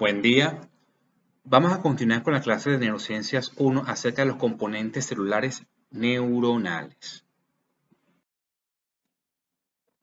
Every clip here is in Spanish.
Buen día. Vamos a continuar con la clase de Neurociencias 1 acerca de los componentes celulares neuronales.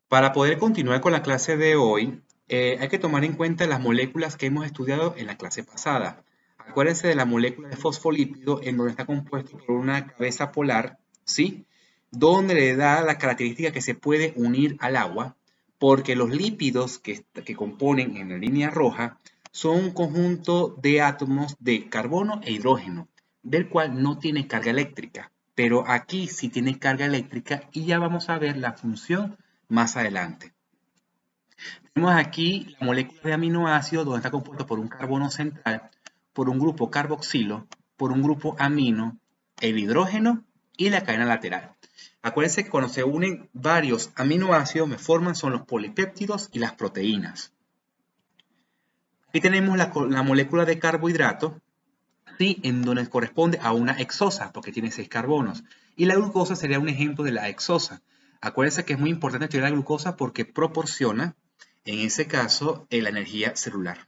Para poder continuar con la clase de hoy, hay que tomar en cuenta las moléculas que hemos estudiado en la clase pasada. Acuérdense de la molécula de fosfolípido en donde está compuesto por una cabeza polar, ¿sí? Donde le da la característica que se puede unir al agua, porque los lípidos que componen en la línea roja son un conjunto de átomos de carbono e hidrógeno, del cual no tiene carga eléctrica, pero aquí sí tiene carga eléctrica y ya vamos a ver la función más adelante. Tenemos aquí la molécula de aminoácidos donde está compuesto por un carbono central, por un grupo carboxilo, por un grupo amino, el hidrógeno y la cadena lateral. Acuérdense que cuando se unen varios aminoácidos me forman son los polipéptidos y las proteínas. Aquí tenemos la molécula de carbohidrato, ¿sí? En donde corresponde a una hexosa, porque tiene 6 carbonos. Y la glucosa sería un ejemplo de la hexosa. Acuérdense que es muy importante estudiar la glucosa porque proporciona, en ese caso, la energía celular.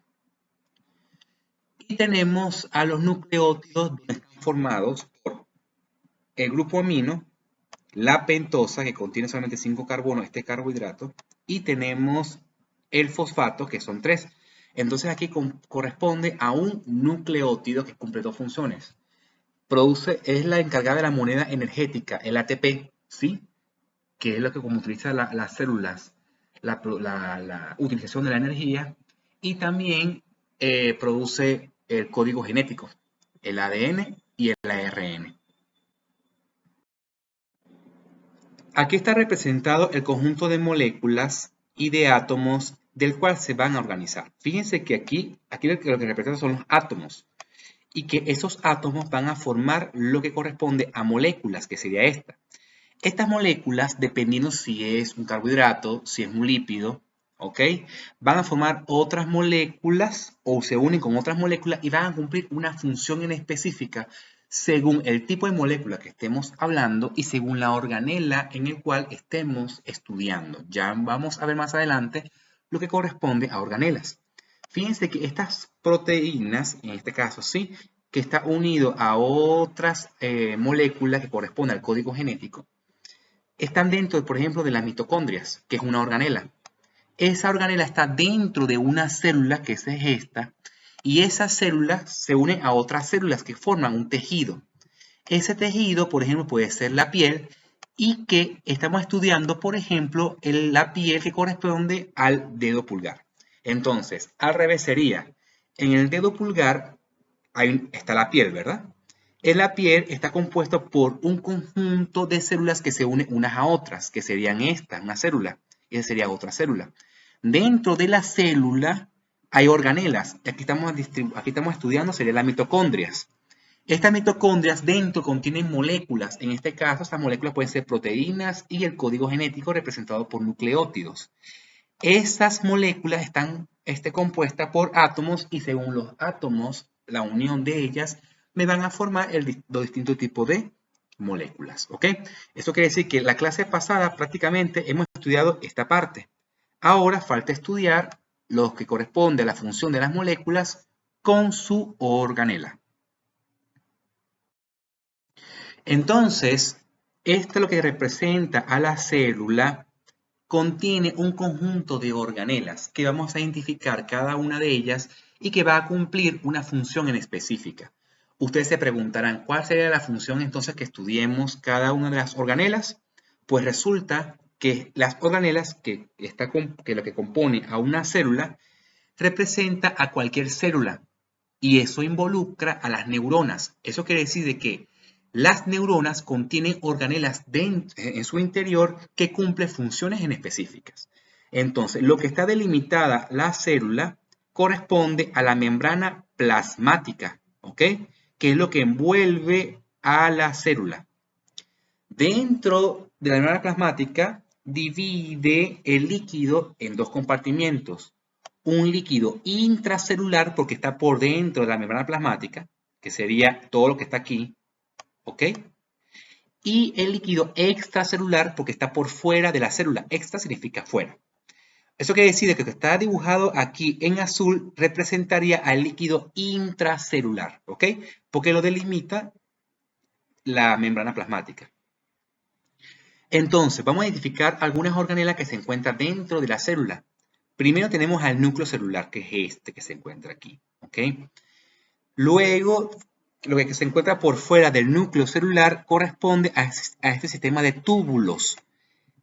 Y tenemos a los nucleótidos donde están formados por el grupo amino, la pentosa, que contiene solamente 5 carbonos, este carbohidrato, y tenemos el fosfato, que son 3. Entonces aquí corresponde a un nucleótido que cumple dos funciones. Es la encargada de la moneda energética, el ATP, ¿sí? Que es lo que como utiliza las células, la utilización de la energía, y también produce el código genético, el ADN y el ARN. Aquí está representado el conjunto de moléculas y de átomos del cual se van a organizar. Fíjense que aquí lo que representa son los átomos y que esos átomos van a formar lo que corresponde a moléculas, que sería esta. Estas moléculas, dependiendo si es un carbohidrato, si es un lípido, ¿ok? Van a formar otras moléculas o se unen con otras moléculas y van a cumplir una función en específica según el tipo de molécula que estemos hablando y según la organela en el cual estemos estudiando. Ya vamos a ver más adelante lo que corresponde a organelas. Fíjense que estas proteínas, en este caso, sí, que está unido a otras moléculas que corresponden al código genético, están dentro, por ejemplo, de las mitocondrias, que es una organela. Esa organela está dentro de una célula, que es esta, y esas células se unen a otras células que forman un tejido. Ese tejido, por ejemplo, puede ser la piel y que estamos estudiando, por ejemplo, la piel que corresponde al dedo pulgar. Entonces, al revés sería, en el dedo pulgar está la piel, ¿verdad? En la piel está compuesto por un conjunto de células que se unen unas a otras, que serían esta, una célula, y esa sería otra célula. Dentro de la célula hay organelas. Aquí estamos estudiando, serían las mitocondrias. Estas mitocondrias dentro contienen moléculas. En este caso, estas moléculas pueden ser proteínas y el código genético representado por nucleótidos. Estas moléculas están compuestas por átomos y según los átomos, la unión de ellas, me van a formar los distintos tipos de moléculas. ¿Ok? Eso quiere decir que la clase pasada prácticamente hemos estudiado esta parte. Ahora falta estudiar lo que corresponde a la función de las moléculas con su organela. Entonces, esto es lo que representa a la célula. Contiene un conjunto de organelas que vamos a identificar cada una de ellas y que va a cumplir una función en específica. Ustedes se preguntarán, ¿cuál sería la función entonces que estudiemos cada una de las organelas? Pues resulta que las organelas, que lo que compone a una célula, representa a cualquier célula y eso involucra a las neuronas. Eso quiere decir de que las neuronas contienen organelas en su interior que cumplen funciones en específicas. Entonces, lo que está delimitada la célula corresponde a la membrana plasmática, ¿ok? Que es lo que envuelve a la célula. Dentro de la membrana plasmática divide el líquido en dos compartimientos. Un líquido intracelular porque está por dentro de la membrana plasmática, que sería todo lo que está aquí, ¿ok? Y el líquido extracelular porque está por fuera de la célula. Extra significa fuera. Eso quiere decir que lo que está dibujado aquí en azul representaría al líquido intracelular, ¿ok? Porque lo delimita la membrana plasmática. Entonces, vamos a identificar algunas organelas que se encuentran dentro de la célula. Primero tenemos al núcleo celular, que es este que se encuentra aquí, ¿ok? Luego, lo que se encuentra por fuera del núcleo celular corresponde a este sistema de túbulos,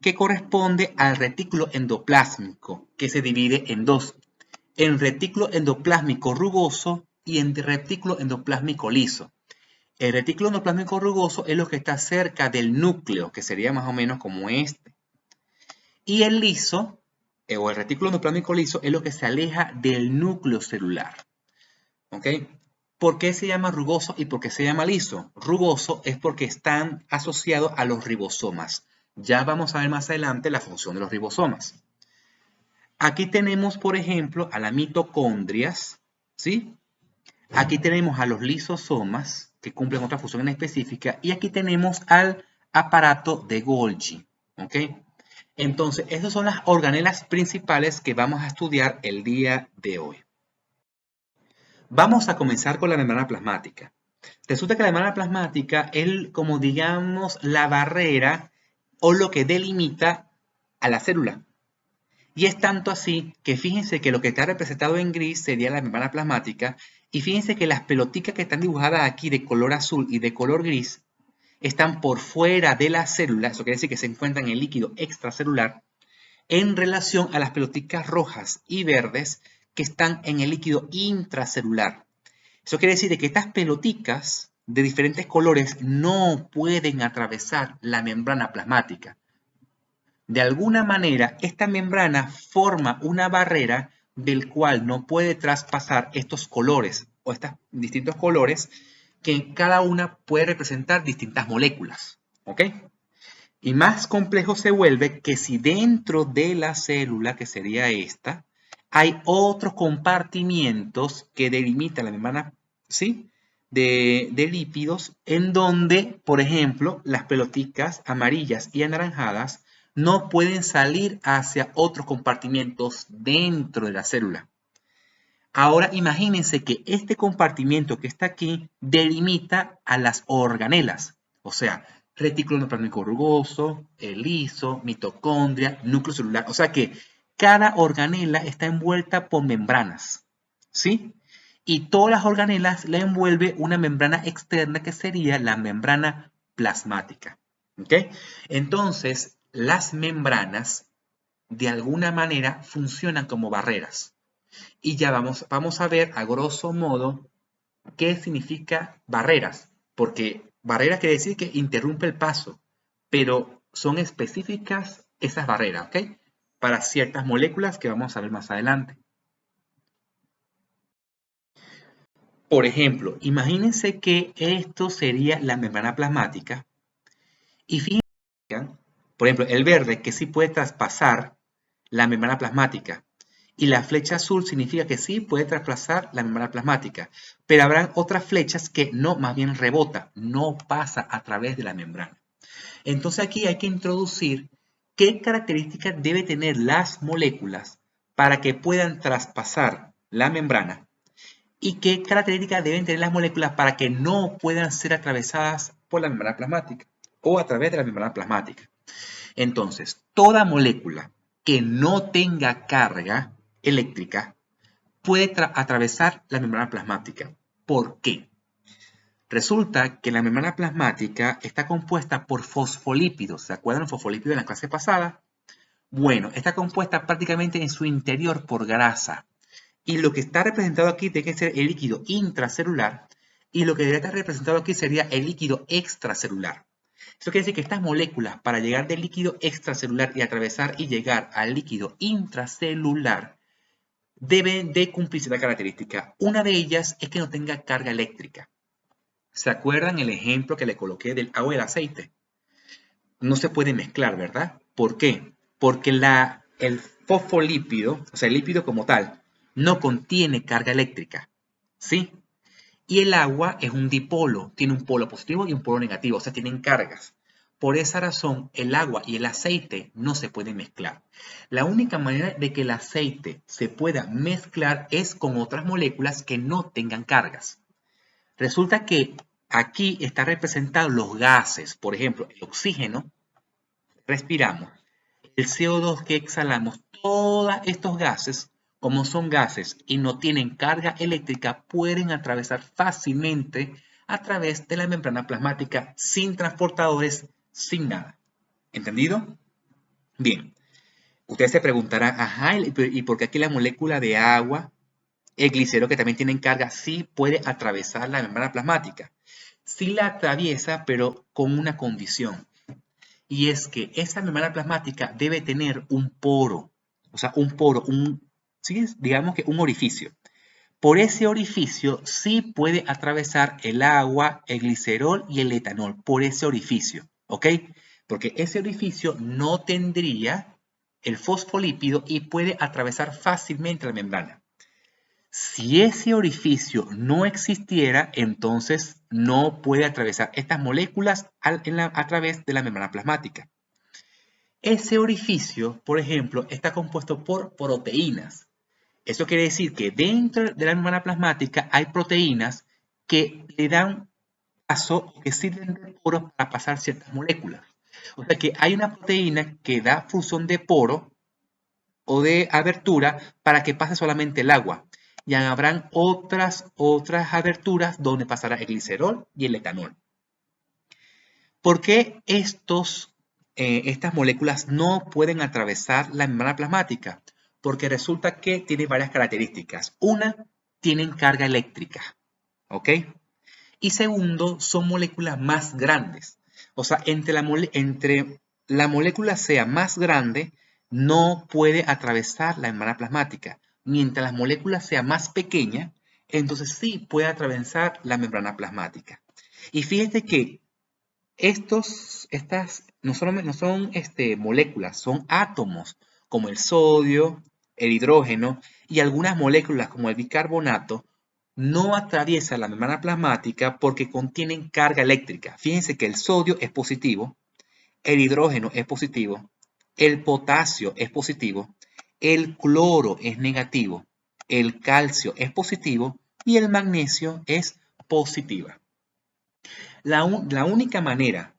que corresponde al retículo endoplásmico, que se divide en dos, en retículo endoplásmico rugoso y en retículo endoplásmico liso. El retículo endoplásmico rugoso es lo que está cerca del núcleo, que sería más o menos como este. Y el liso, o el retículo endoplásmico liso, es lo que se aleja del núcleo celular. ¿Ok? ¿Por qué se llama rugoso y por qué se llama liso? Rugoso es porque están asociados a los ribosomas. Ya vamos a ver más adelante la función de los ribosomas. Aquí tenemos, por ejemplo, a las mitocondrias, ¿sí? Aquí tenemos a los lisosomas, que cumplen otra función en específica, y aquí tenemos al aparato de Golgi, ¿ok? Entonces, esas son las organelas principales que vamos a estudiar el día de hoy. Vamos a comenzar con la membrana plasmática. Resulta que la membrana plasmática es como digamos la barrera o lo que delimita a la célula. Y es tanto así que fíjense que lo que está representado en gris sería la membrana plasmática y fíjense que las pelotitas que están dibujadas aquí de color azul y de color gris están por fuera de la célula, eso quiere decir que se encuentran en el líquido extracelular, en relación a las pelotitas rojas y verdes que están en el líquido intracelular. Eso quiere decir que estas pelotitas de diferentes colores no pueden atravesar la membrana plasmática. De alguna manera, esta membrana forma una barrera del cual no puede traspasar estos colores o estos distintos colores que cada una puede representar distintas moléculas. ¿Ok? Y más complejo se vuelve que si dentro de la célula, que sería esta, hay otros compartimientos que delimitan la membrana, ¿sí?, de lípidos, en donde, por ejemplo, las pelotitas amarillas y anaranjadas no pueden salir hacia otros compartimientos dentro de la célula. Ahora imagínense que este compartimento que está aquí delimita a las organelas, o sea, retículo endoplasmático rugoso, el liso, mitocondria, núcleo celular. O sea que cada organela está envuelta por membranas, ¿sí? Y todas las organelas la envuelve una membrana externa que sería la membrana plasmática, ¿ok? Entonces, las membranas de alguna manera funcionan como barreras. Y ya vamos a ver a grosso modo qué significa barreras, porque barrera quiere decir que interrumpe el paso, pero son específicas esas barreras, ¿ok? Para ciertas moléculas que vamos a ver más adelante. Por ejemplo, imagínense que esto sería la membrana plasmática y fíjense, por ejemplo, el verde que sí puede traspasar la membrana plasmática y la flecha azul significa que sí puede traspasar la membrana plasmática, pero habrán otras flechas que no, más bien rebota, no pasa a través de la membrana. Entonces aquí hay que introducir qué características deben tener las moléculas para que puedan traspasar la membrana y qué características deben tener las moléculas para que no puedan ser atravesadas por la membrana plasmática o a través de la membrana plasmática. Entonces, toda molécula que no tenga carga eléctrica puede atravesar la membrana plasmática. ¿Por qué? Resulta que la membrana plasmática está compuesta por fosfolípidos. ¿Se acuerdan los fosfolípidos en la clase pasada? Bueno, está compuesta prácticamente en su interior por grasa. Y lo que está representado aquí tiene que ser el líquido intracelular y lo que debería estar representado aquí sería el líquido extracelular. Eso quiere decir que estas moléculas, para llegar del líquido extracelular y atravesar y llegar al líquido intracelular, deben de cumplir cierta característica. Una de ellas es que no tenga carga eléctrica. ¿Se acuerdan el ejemplo que le coloqué del agua y el aceite? No se puede mezclar, ¿verdad? ¿Por qué? Porque el fosfolípido, o sea, el lípido como tal, no contiene carga eléctrica, ¿sí? Y el agua es un dipolo, tiene un polo positivo y un polo negativo, o sea, tienen cargas. Por esa razón, el agua y el aceite no se pueden mezclar. La única manera de que el aceite se pueda mezclar es con otras moléculas que no tengan cargas. Resulta que aquí están representados los gases. Por ejemplo, el oxígeno, respiramos. El CO2 que exhalamos, todos estos gases, como son gases y no tienen carga eléctrica, pueden atravesar fácilmente a través de la membrana plasmática sin transportadores, sin nada. ¿Entendido? Bien. Ustedes se preguntarán, ajá, ¿y por qué aquí la molécula de agua, el glicerol que también tienen carga, sí puede atravesar la membrana plasmática? Sí la atraviesa, pero con una condición. Y es que esa membrana plasmática debe tener un poro, o sea, un poro, ¿sí? Digamos que un orificio. Por ese orificio sí puede atravesar el agua, el glicerol y el etanol, por ese orificio, ¿ok? Porque ese orificio no tendría el fosfolípido y puede atravesar fácilmente la membrana. Si ese orificio no existiera, entonces no puede atravesar estas moléculas a través de la membrana plasmática. Ese orificio, por ejemplo, está compuesto por proteínas. Eso quiere decir que dentro de la membrana plasmática hay proteínas que le dan paso o que sirven de poro para pasar ciertas moléculas. O sea que hay una proteína que da función de poro o de abertura para que pase solamente el agua. Y habrán otras aberturas donde pasará el glicerol y el etanol. ¿Por qué estas moléculas no pueden atravesar la membrana plasmática? Porque resulta que tiene varias características. Una, tienen carga eléctrica, ¿ok? Y segundo, son moléculas más grandes. O sea, entre la molécula sea más grande, no puede atravesar la membrana plasmática. Mientras la molécula sea más pequeña, entonces sí puede atravesar la membrana plasmática. Y fíjate que estas no son moléculas, son átomos, como el sodio, el hidrógeno y algunas moléculas como el bicarbonato, no atraviesan la membrana plasmática porque contienen carga eléctrica. Fíjense que el sodio es positivo, el hidrógeno es positivo, el potasio es positivo, el cloro es negativo, el calcio es positivo y el magnesio es positiva. La única manera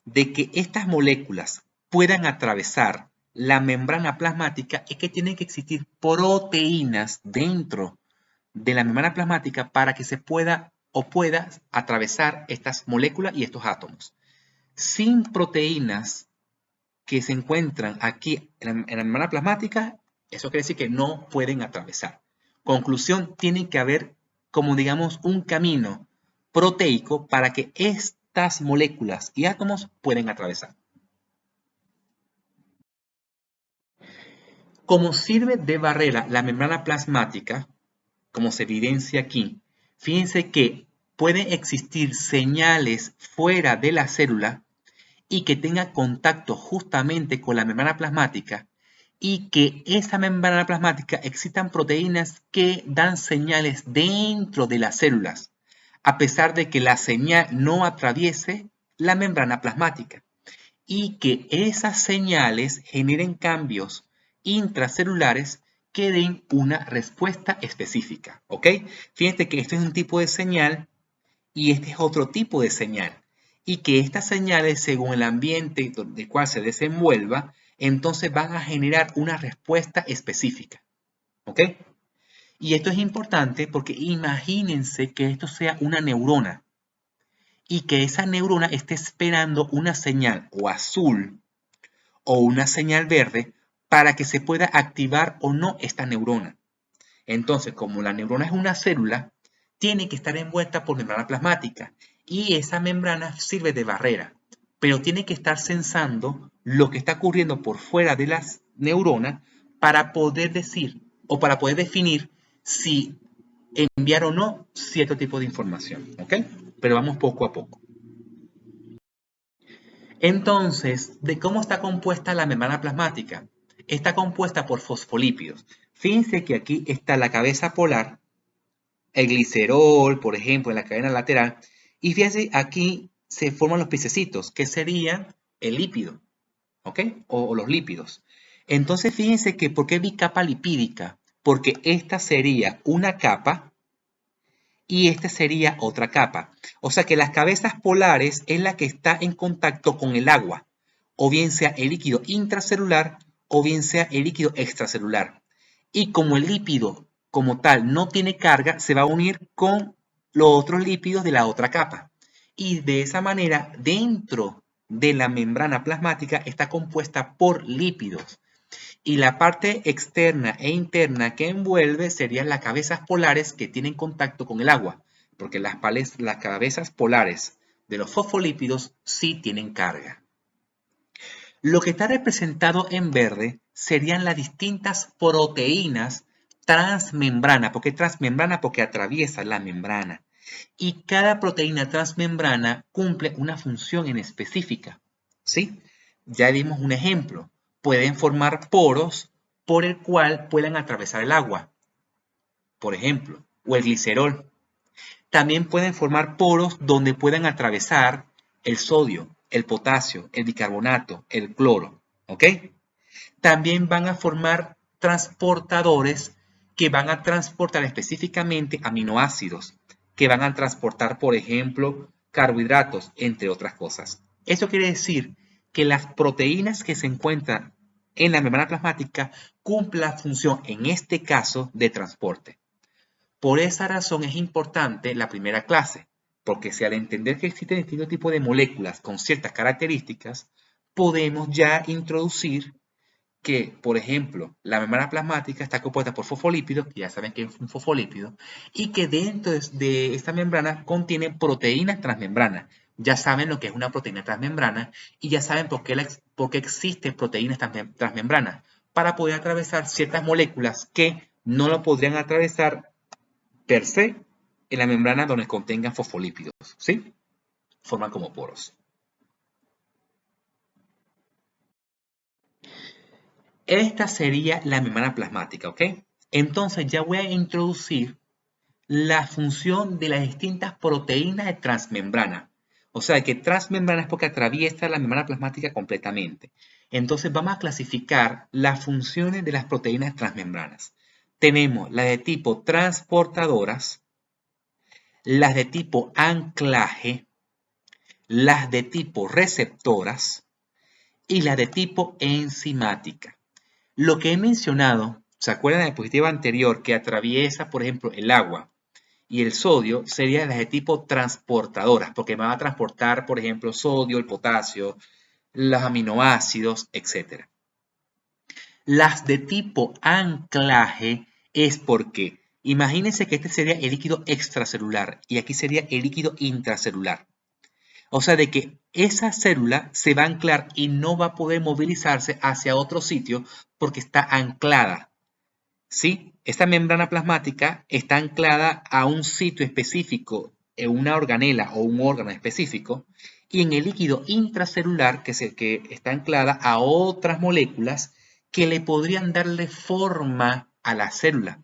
de que estas moléculas puedan atravesar la membrana plasmática es que tienen que existir proteínas dentro de la membrana plasmática para que se pueda atravesar estas moléculas y estos átomos. Sin proteínas que se encuentran aquí en la membrana plasmática, eso quiere decir que no pueden atravesar. Conclusión, tiene que haber, como digamos, un camino proteico para que estas moléculas y átomos pueden atravesar. Como sirve de barrera la membrana plasmática, como se evidencia aquí, fíjense que pueden existir señales fuera de la célula y que tenga contacto justamente con la membrana plasmática y que esa membrana plasmática existan proteínas que dan señales dentro de las células, a pesar de que la señal no atraviese la membrana plasmática y que esas señales generen cambios intracelulares que den una respuesta específica, ¿ok? Fíjense que este es un tipo de señal y este es otro tipo de señal y que estas señales, según el ambiente del cual se desenvuelva, entonces van a generar una respuesta específica, ¿ok? Y esto es importante porque imagínense que esto sea una neurona y que esa neurona esté esperando una señal o azul o una señal verde para que se pueda activar o no esta neurona. Entonces, como la neurona es una célula, tiene que estar envuelta por membrana plasmática y esa membrana sirve de barrera, pero tiene que estar sensando lo que está ocurriendo por fuera de las neuronas para poder decir o para poder definir si enviar o no cierto tipo de información, ¿ok? Pero vamos poco a poco. Entonces, ¿de cómo está compuesta la membrana plasmática? Está compuesta por fosfolípidos. Fíjense que aquí está la cabeza polar, el glicerol, por ejemplo, en la cadena lateral. Y fíjense aquí se forman los pececitos, que serían el lípido, ¿ok? O los lípidos. Entonces, fíjense que, ¿por qué bicapa lipídica? Porque esta sería una capa y esta sería otra capa. O sea que las cabezas polares es la que está en contacto con el agua, o bien sea el líquido intracelular o bien sea el líquido extracelular. Y como el lípido como tal no tiene carga, se va a unir con los otros lípidos de la otra capa. Y de esa manera, dentro de la membrana plasmática está compuesta por lípidos. Y la parte externa e interna que envuelve serían las cabezas polares que tienen contacto con el agua, porque las cabezas polares de los fosfolípidos sí tienen carga. Lo que está representado en verde serían las distintas proteínas transmembrana. ¿Por qué transmembrana? Porque atraviesa la membrana. Y cada proteína transmembrana cumple una función en específica. ¿Sí? Ya dimos un ejemplo. Pueden formar poros por el cual puedan atravesar el agua, por ejemplo, o el glicerol. También pueden formar poros donde puedan atravesar el sodio, el potasio, el bicarbonato, el cloro. ¿Ok? También van a formar transportadores que van a transportar específicamente aminoácidos, que van a transportar, por ejemplo, carbohidratos, entre otras cosas. Eso quiere decir que las proteínas que se encuentran en la membrana plasmática cumplen la función, en este caso, de transporte. Por esa razón es importante la primera clase, porque si al entender que existen distintos tipos de moléculas con ciertas características, podemos ya introducir que, por ejemplo, la membrana plasmática está compuesta por fosfolípidos, que ya saben que es un fosfolípido, y que dentro de esta membrana contiene proteínas transmembranas. Ya saben lo que es una proteína transmembrana y ya saben por qué existen proteínas transmembranas, para poder atravesar ciertas moléculas que no lo podrían atravesar per se en la membrana donde contengan fosfolípidos, ¿sí? Forman como poros. Esta sería la membrana plasmática, ¿ok? Entonces ya voy a introducir la función de las distintas proteínas de transmembrana. O sea, que transmembrana es porque atraviesa la membrana plasmática completamente. Entonces vamos a clasificar las funciones de las proteínas transmembranas. Tenemos las de tipo transportadoras, las de tipo anclaje, las de tipo receptoras y las de tipo enzimática. Lo que he mencionado, ¿se acuerdan de la diapositiva anterior que atraviesa, por ejemplo, el agua y el sodio? Serían las de tipo transportadoras, porque me va a transportar, por ejemplo, sodio, el potasio, los aminoácidos, etc. Las de tipo anclaje es porque, imagínense que este sería el líquido extracelular y aquí sería el líquido intracelular. O sea, de que esa célula se va a anclar y no va a poder movilizarse hacia otro sitio porque está anclada. ¿Sí? Esta membrana plasmática está anclada a un sitio específico, en una organela o un órgano específico, y en el líquido intracelular, que está anclada a otras moléculas que le podrían darle forma a la célula.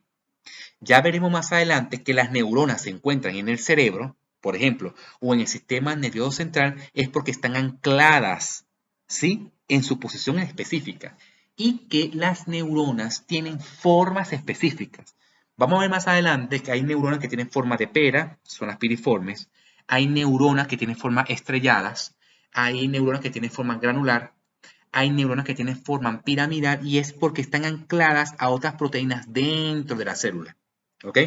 Ya veremos más adelante que las neuronas se encuentran en el cerebro, por ejemplo, o en el sistema nervioso central, es porque están ancladas, ¿sí? En su posición específica. Y que las neuronas tienen formas específicas. Vamos a ver más adelante que hay neuronas que tienen forma de pera, son las piriformes. Hay neuronas que tienen formas estrelladas. Hay neuronas que tienen forma granular. Hay neuronas que tienen forma piramidal y es porque están ancladas a otras proteínas dentro de la célula. ¿Ok?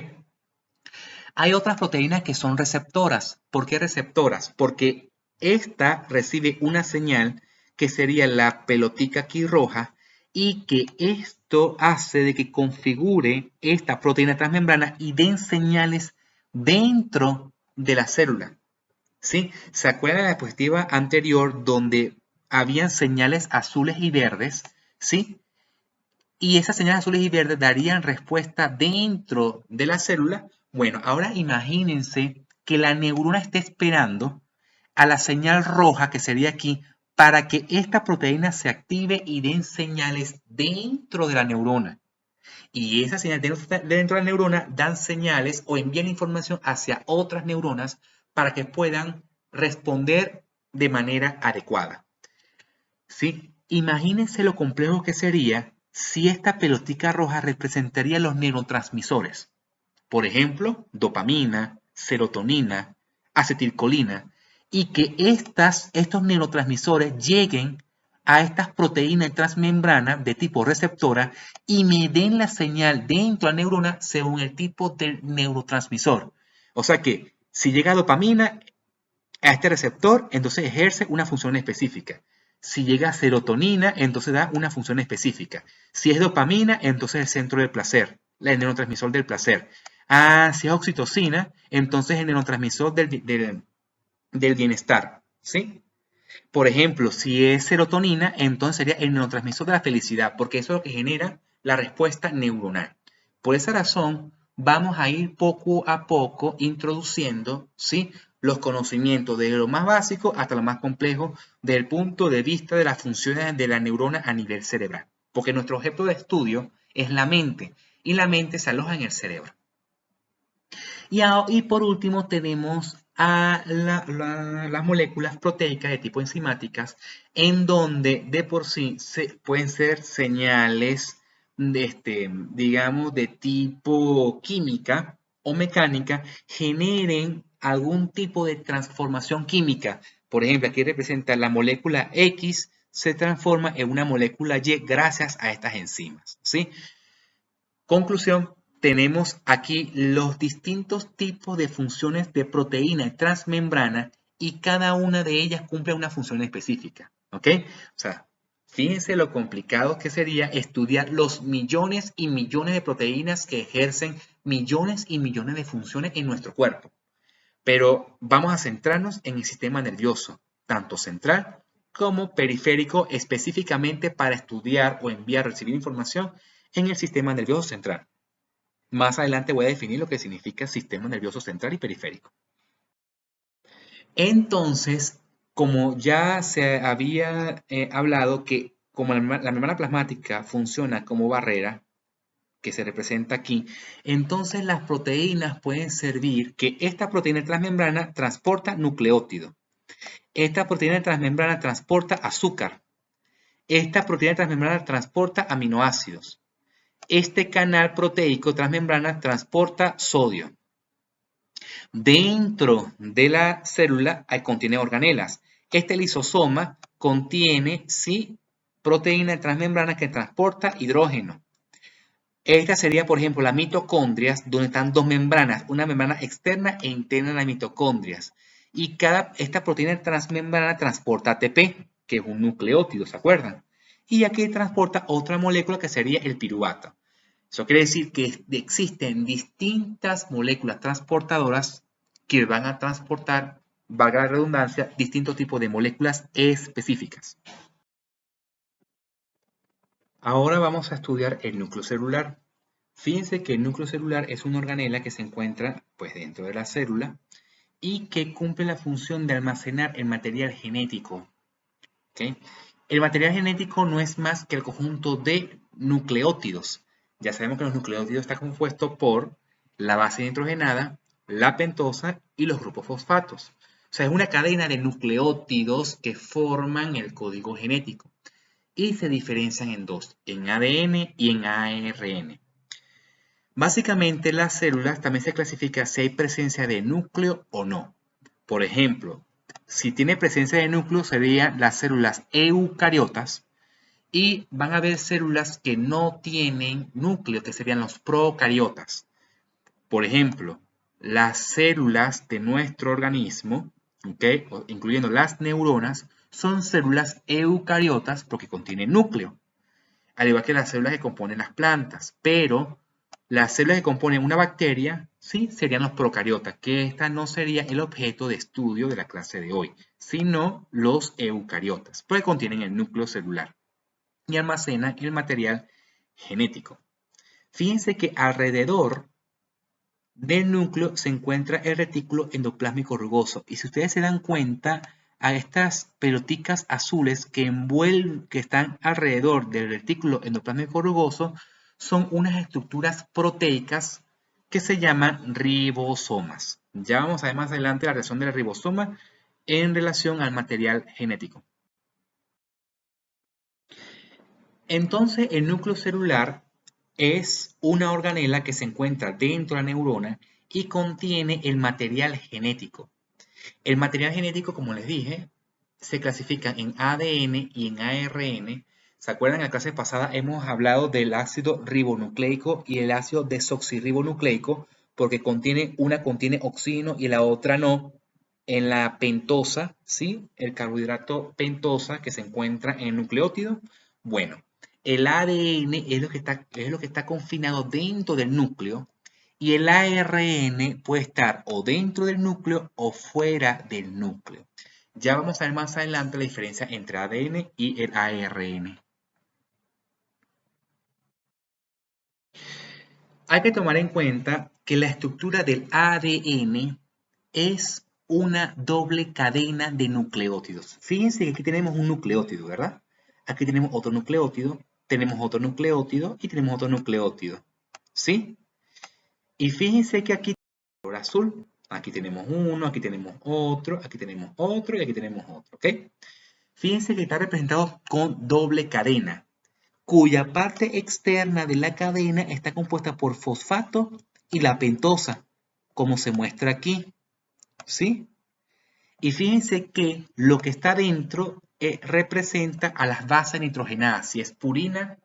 Hay otras proteínas que son receptoras. ¿Por qué receptoras? Porque esta recibe una señal que sería la pelotica aquí roja y que esto hace de que configure esta proteína transmembrana y den señales dentro de la célula. ¿Sí? ¿Se acuerdan de la diapositiva anterior donde habían señales azules y verdes? ¿Sí? Y esas señales azules y verdes darían respuesta dentro de la célula. Bueno, ahora imagínense que la neurona esté esperando a la señal roja, que sería aquí, para que esta proteína se active y den señales dentro de la neurona. Y esas señales dentro de la neurona dan señales o envían información hacia otras neuronas para que puedan responder de manera adecuada. ¿Sí? Imagínense lo complejo que sería si esta pelotica roja representaría los neurotransmisores. Por ejemplo, dopamina, serotonina, acetilcolina, y que estos neurotransmisores lleguen a estas proteínas transmembrana de tipo receptora y me den la señal dentro de la neurona según el tipo del neurotransmisor. O sea que si llega dopamina a este receptor, entonces ejerce una función específica. Si llega serotonina, entonces da una función específica. Si es dopamina, entonces el centro del placer, el neurotransmisor del placer. Si es oxitocina, entonces el neurotransmisor del bienestar. ¿Sí? Por ejemplo, si es serotonina, entonces sería el neurotransmisor de la felicidad, porque eso es lo que genera la respuesta neuronal. Por esa razón, vamos a ir poco a poco introduciendo, ¿sí?, los conocimientos de lo más básico hasta lo más complejo desde el punto de vista de las funciones de la neurona a nivel cerebral. Porque nuestro objeto de estudio es la mente y la mente se aloja en el cerebro. Y por último tenemos a las moléculas proteicas de tipo enzimáticas, en donde de por sí pueden ser señales digamos, de tipo química o mecánica, generen algún tipo de transformación química. Por ejemplo, aquí representa la molécula X se transforma en una molécula Y gracias a estas enzimas, ¿sí? Conclusión, tenemos aquí los distintos tipos de funciones de proteína transmembrana y cada una de ellas cumple una función específica, ¿ok? O sea, fíjense lo complicado que sería estudiar los millones y millones de proteínas que ejercen millones y millones de funciones en nuestro cuerpo. Pero vamos a centrarnos en el sistema nervioso, tanto central como periférico, específicamente para estudiar o enviar, recibir información en el sistema nervioso central. Más adelante voy a definir lo que significa sistema nervioso central y periférico. Entonces, como ya se había hablado que como la membrana plasmática funciona como barrera, que se representa aquí, entonces las proteínas pueden servir que esta proteína transmembrana transporta nucleótido. Esta proteína transmembrana transporta azúcar. Esta proteína transmembrana transporta aminoácidos. Este canal proteico transmembrana transporta sodio. Dentro de la célula contiene organelas. Este lisosoma contiene, sí, proteína transmembrana que transporta hidrógeno. Esta sería, por ejemplo, las mitocondrias, donde están dos membranas, una membrana externa e interna de las mitocondrias. Y esta proteína transmembrana transporta ATP, que es un nucleótido, ¿se acuerdan? Y aquí transporta otra molécula que sería el piruvato. Eso quiere decir que existen distintas moléculas transportadoras que van a transportar, valga la redundancia, distintos tipos de moléculas específicas. Ahora vamos a estudiar el núcleo celular. Fíjense que el núcleo celular es una organela que se encuentra pues, dentro de la célula y que cumple la función de almacenar el material genético. ¿Okay? El material genético no es más que el conjunto de nucleótidos. Ya sabemos que los nucleótidos están compuestos por la base nitrogenada, la pentosa y los grupos fosfatos. O sea, es una cadena de nucleótidos que forman el código genético y se diferencian en dos, en ADN y en ARN. Básicamente, las células también se clasifican si hay presencia de núcleo o no. Por ejemplo, si tiene presencia de núcleo serían las células eucariotas y van a haber células que no tienen núcleo, que serían los procariotas. Por ejemplo, las células de nuestro organismo, ¿okay?, incluyendo las neuronas, son células eucariotas porque contienen núcleo, al igual que las células que componen las plantas, pero las células que componen una bacteria, sí, serían los procariotas, que esta no sería el objeto de estudio de la clase de hoy, sino los eucariotas, porque contienen el núcleo celular y almacenan el material genético. Fíjense que alrededor del núcleo se encuentra el retículo endoplásmico rugoso, y si ustedes se dan cuenta, a estas pelotitas azules que están alrededor del retículo endoplásmico rugoso son unas estructuras proteicas que se llaman ribosomas. Ya vamos a ver más adelante la relación del ribosoma en relación al material genético. Entonces, el núcleo celular es una organela que se encuentra dentro de la neurona y contiene el material genético. El material genético, como les dije, se clasifica en ADN y en ARN. ¿Se acuerdan? En la clase pasada hemos hablado del ácido ribonucleico y el ácido desoxirribonucleico, porque una contiene oxígeno y la otra no. En la pentosa, ¿sí? El carbohidrato pentosa que se encuentra en el nucleótido. Bueno, el ADN es lo que está confinado dentro del núcleo y el ARN puede estar o dentro del núcleo o fuera del núcleo. Ya vamos a ver más adelante la diferencia entre ADN y el ARN. Hay que tomar en cuenta que la estructura del ADN es una doble cadena de nucleótidos. Fíjense que aquí tenemos un nucleótido, ¿verdad? Aquí tenemos otro nucleótido, tenemos otro nucleótido y tenemos otro nucleótido. ¿Sí? Y fíjense que aquí color azul, aquí tenemos uno, aquí tenemos otro, aquí tenemos otro y aquí tenemos otro, ¿ok? Fíjense que está representado con doble cadena, cuya parte externa de la cadena está compuesta por fosfato y la pentosa, como se muestra aquí, ¿sí? Y fíjense que lo que está dentro representa a las bases nitrogenadas, y es purina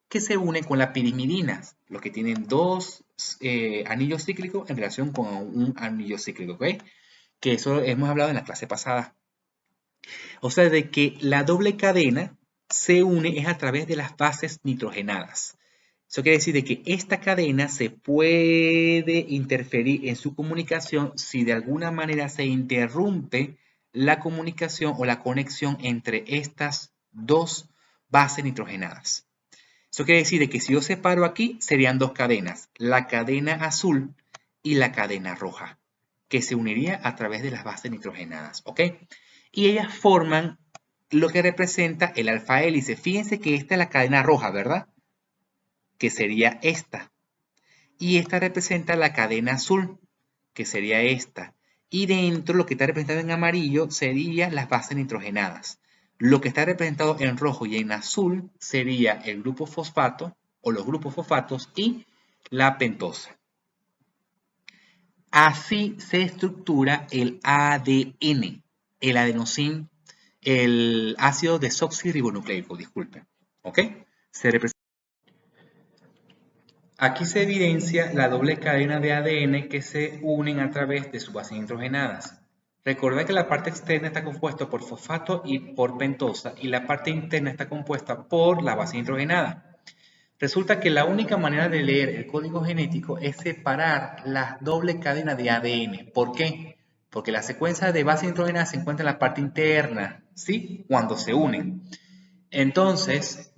que se une con la pirimidina, los que tienen dos anillos cíclicos en relación con un anillo cíclico, ¿ok? Que eso hemos hablado en la clase pasada. O sea, de que la doble cadena se une es a través de las bases nitrogenadas. Eso quiere decir de que esta cadena se puede interferir en su comunicación si de alguna manera se interrumpe la comunicación o la conexión entre estas dos bases nitrogenadas. Eso quiere decir de que si yo separo aquí, serían dos cadenas, la cadena azul y la cadena roja, que se uniría a través de las bases nitrogenadas, ¿ok? Y ellas forman lo que representa el alfa hélice. Fíjense que esta es la cadena roja, ¿verdad? Que sería esta. Y esta representa la cadena azul, que sería esta. Y dentro lo que está representado en amarillo serían las bases nitrogenadas. Lo que está representado en rojo y en azul sería el grupo fosfato o los grupos fosfatos y la pentosa. Así se estructura el ADN, el adenosín, el ácido desoxirribonucleico, disculpen. ¿Ok? Aquí se evidencia la doble cadena de ADN que se unen a través de sus bases nitrogenadas. Recuerda que la parte externa está compuesta por fosfato y por pentosa y la parte interna está compuesta por la base nitrogenada. Resulta que la única manera de leer el código genético es separar la doble cadena de ADN. ¿Por qué? Porque la secuencia de base nitrogenada se encuentra en la parte interna, ¿sí? Cuando se unen. Entonces,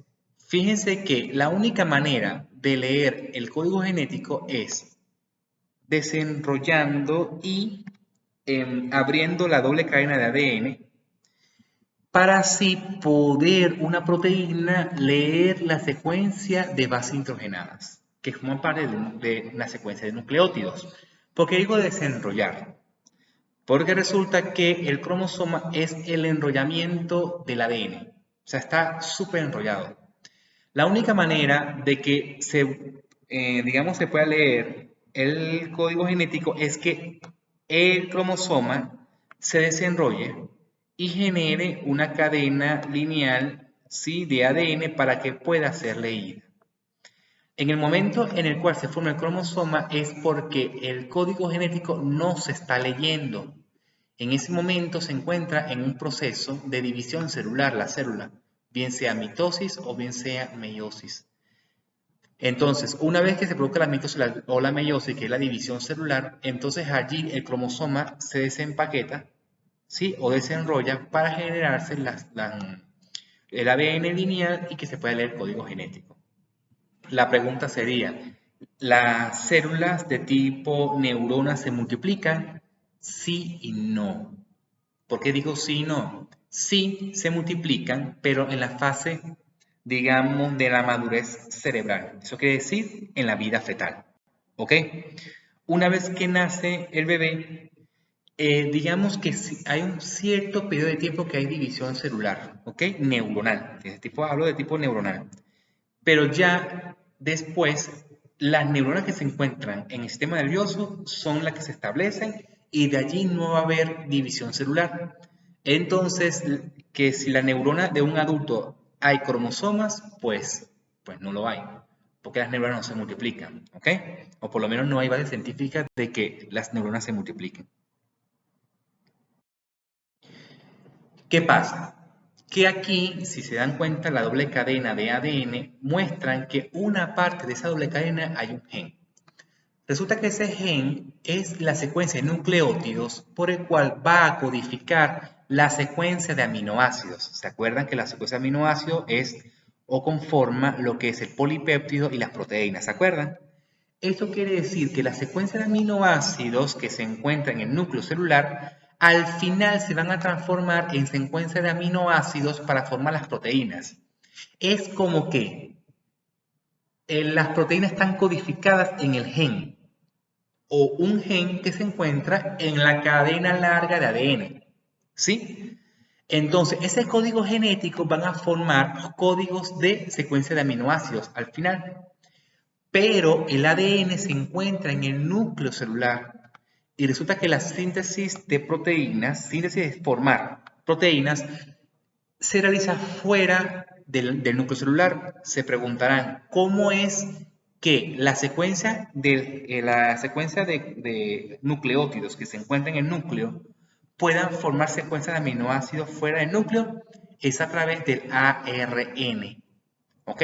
fíjense que la única manera de leer el código genético es desenrollando y abriendo la doble cadena de ADN para así poder una proteína leer la secuencia de bases nitrogenadas, que forman parte de una secuencia de nucleótidos. ¿Por qué digo desenrollar? Porque resulta que el cromosoma es el enrollamiento del ADN. O sea, está súper enrollado. La única manera de que digamos, se pueda leer el código genético es que el cromosoma se desenrolle y genere una cadena lineal, ¿sí?, de ADN para que pueda ser leída. En el momento en el cual se forma el cromosoma es porque el código genético no se está leyendo. En ese momento se encuentra en un proceso de división celular, la célula, bien sea mitosis o bien sea meiosis. Entonces, una vez que se produzca la mitosis o la meiosis, que es la división celular, entonces allí el cromosoma se desempaqueta, ¿sí?, o desenrolla para generarse el ADN lineal y que se pueda leer el código genético. La pregunta sería, ¿las células de tipo neurona se multiplican? Sí y no. ¿Por qué digo sí y no? Sí se multiplican, pero en la fase, digamos, de la madurez cerebral. Eso quiere decir en la vida fetal. ¿Ok? Una vez que nace el bebé, digamos que hay un cierto periodo de tiempo que hay división celular, ¿ok? Neuronal. Hablo de tipo neuronal. Pero ya después, las neuronas que se encuentran en el sistema nervioso son las que se establecen y de allí no va a haber división celular. Entonces, que si la neurona de un adulto hay cromosomas, pues no lo hay, porque las neuronas no se multiplican, ¿ok? O por lo menos no hay base científica de que las neuronas se multipliquen. ¿Qué pasa? Que aquí, si se dan cuenta, la doble cadena de ADN muestran que una parte de esa doble cadena hay un gen. Resulta que ese gen es la secuencia de nucleótidos por el cual va a codificar la secuencia de aminoácidos. ¿Se acuerdan que la secuencia de aminoácidos es o conforma lo que es el polipéptido y las proteínas? ¿Se acuerdan? Esto quiere decir que la secuencia de aminoácidos que se encuentra en el núcleo celular al final se van a transformar en secuencia de aminoácidos para formar las proteínas. Es como que las proteínas están codificadas en el gen o un gen que se encuentra en la cadena larga de ADN. ¿Sí? Entonces, ese código genético van a formar códigos de secuencia de aminoácidos al final. Pero el ADN se encuentra en el núcleo celular y resulta que la síntesis de proteínas, síntesis de formar proteínas, se realiza fuera del núcleo celular. Se preguntarán, ¿cómo es que la secuencia de nucleótidos que se encuentran en el núcleo puedan formar secuencias de aminoácidos fuera del núcleo? Es a través del ARN. ¿Ok?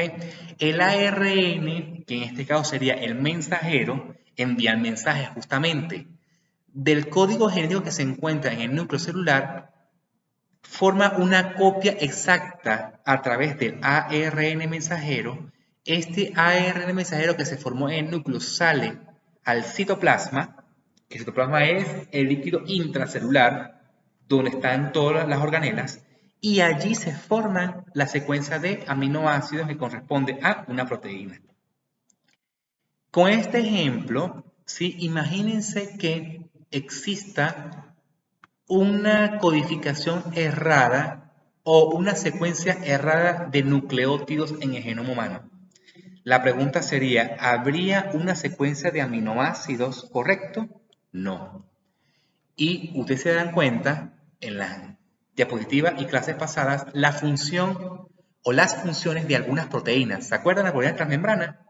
El ARN, que en este caso sería el mensajero, envía el mensaje justamente del código genético que se encuentra en el núcleo celular, forma una copia exacta a través del ARN mensajero. Este ARN mensajero que se formó en el núcleo sale al citoplasma, que el citoplasma es el líquido intracelular donde están todas las organelas, y allí se forman la secuencia de aminoácidos que corresponde a una proteína. Con este ejemplo, ¿sí? Imagínense que exista una codificación errada o una secuencia errada de nucleótidos en el genoma humano. La pregunta sería, ¿habría una secuencia de aminoácidos correcto? No. Y ustedes se dan cuenta en la diapositiva y clases pasadas la función o las funciones de algunas proteínas. ¿Se acuerdan de la proteína transmembrana?